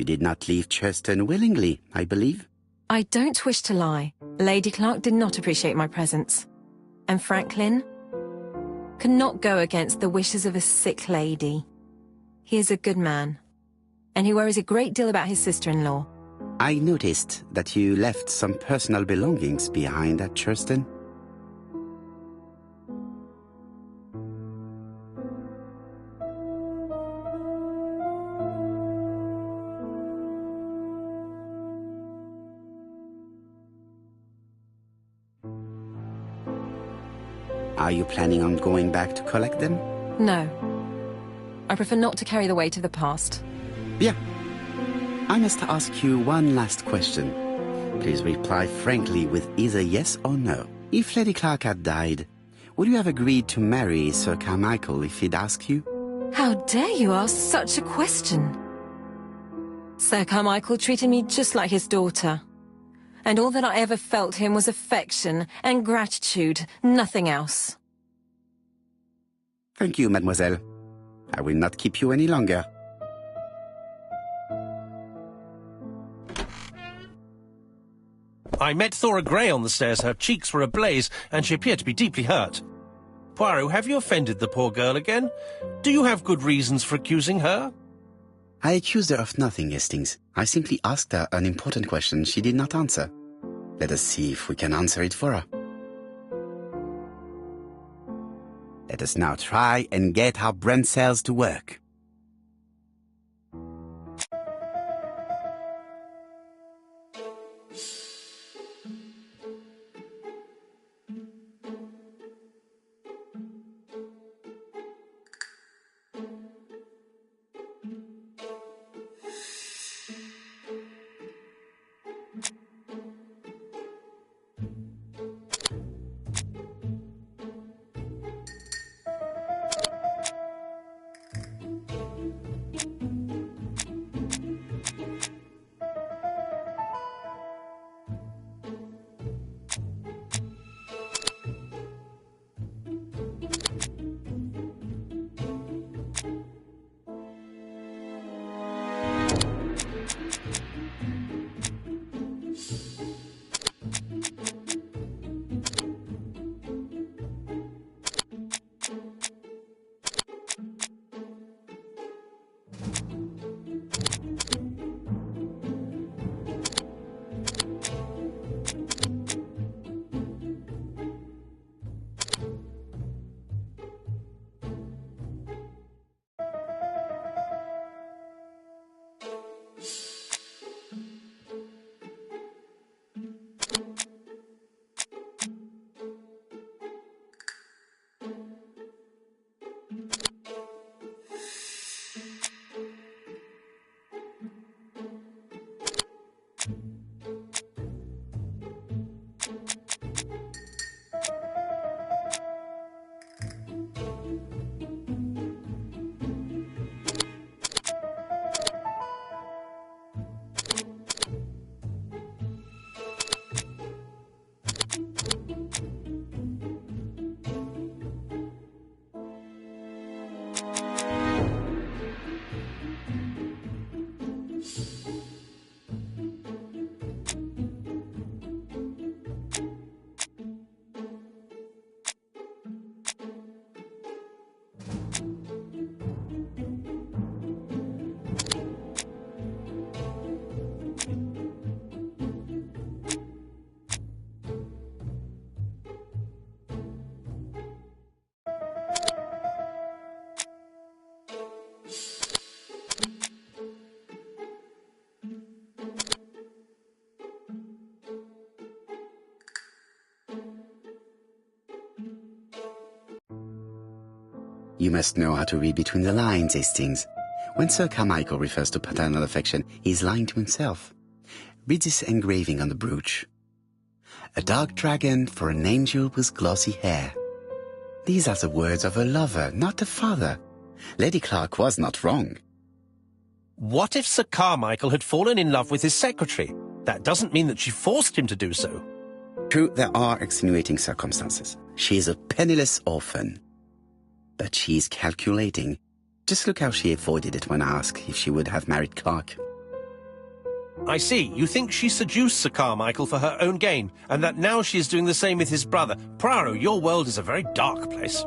Speaker 1: You did not leave Churston willingly, I believe.
Speaker 4: I don't wish to lie. Lady Clark did not appreciate my presence. And Franklin could not go against the wishes of a sick lady. He is a good man, and he worries a great deal about his sister-in-law.
Speaker 1: I noticed that you left some personal belongings behind at Churston. Are you planning on going back to collect them?
Speaker 4: No. I prefer not to carry the weight of the past.
Speaker 1: Bien. I must ask you one last question. Please reply frankly with either yes or no. If Lady Clark had died, would you have agreed to marry Sir Carmichael if he'd asked you?
Speaker 4: How dare you ask such a question? Sir Carmichael treated me just like his daughter. And all that I ever felt him was affection and gratitude, nothing else.
Speaker 1: Thank you, mademoiselle. I will not keep you any longer.
Speaker 3: I met Thora Grey on the stairs. Her cheeks were ablaze, and she appeared to be deeply hurt. Poirot, have you offended the poor girl again? Do you have good reasons for accusing her?
Speaker 1: I accused her of nothing, Hastings. I simply asked her an important question she did not answer. Let us see if we can answer it for her. Let us now try and get our brain cells to work. You must know how to read between the lines, Hastings. When Sir Carmichael refers to paternal affection, he is lying to himself. Read this engraving on the brooch. A dark dragon for an angel with glossy hair. These are the words of a lover, not a father. Lady Clark was not wrong.
Speaker 3: What if Sir Carmichael had fallen in love with his secretary? That doesn't mean that she forced him to do so.
Speaker 1: True, there are extenuating circumstances. She is a penniless orphan. But she is calculating. Just look how she avoided it when asked if she would have married Clark.
Speaker 3: I see. You think she seduced Sir Carmichael for her own gain, and that now she is doing the same with his brother. Poirot, your world is a very dark place.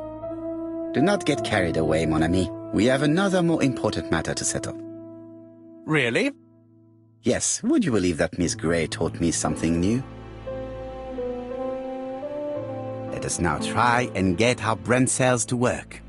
Speaker 1: Do not get carried away, mon ami. We have another more important matter to settle.
Speaker 3: Really?
Speaker 1: Yes, would you believe that Miss Grey taught me something new? Let us now try and get our brain cells to work.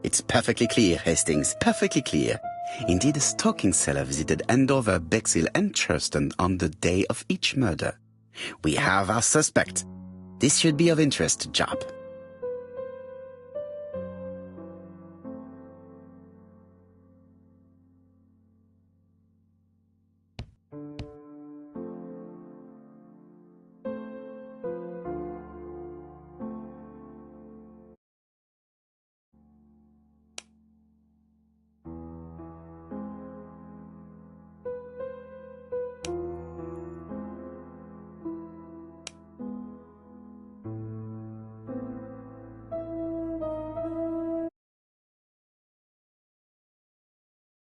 Speaker 1: It's perfectly clear, Hastings, perfectly clear. Indeed, a stalking seller visited Andover, Bexhill and Churston on the day of each murder. We have our suspect. This should be of interest, Job.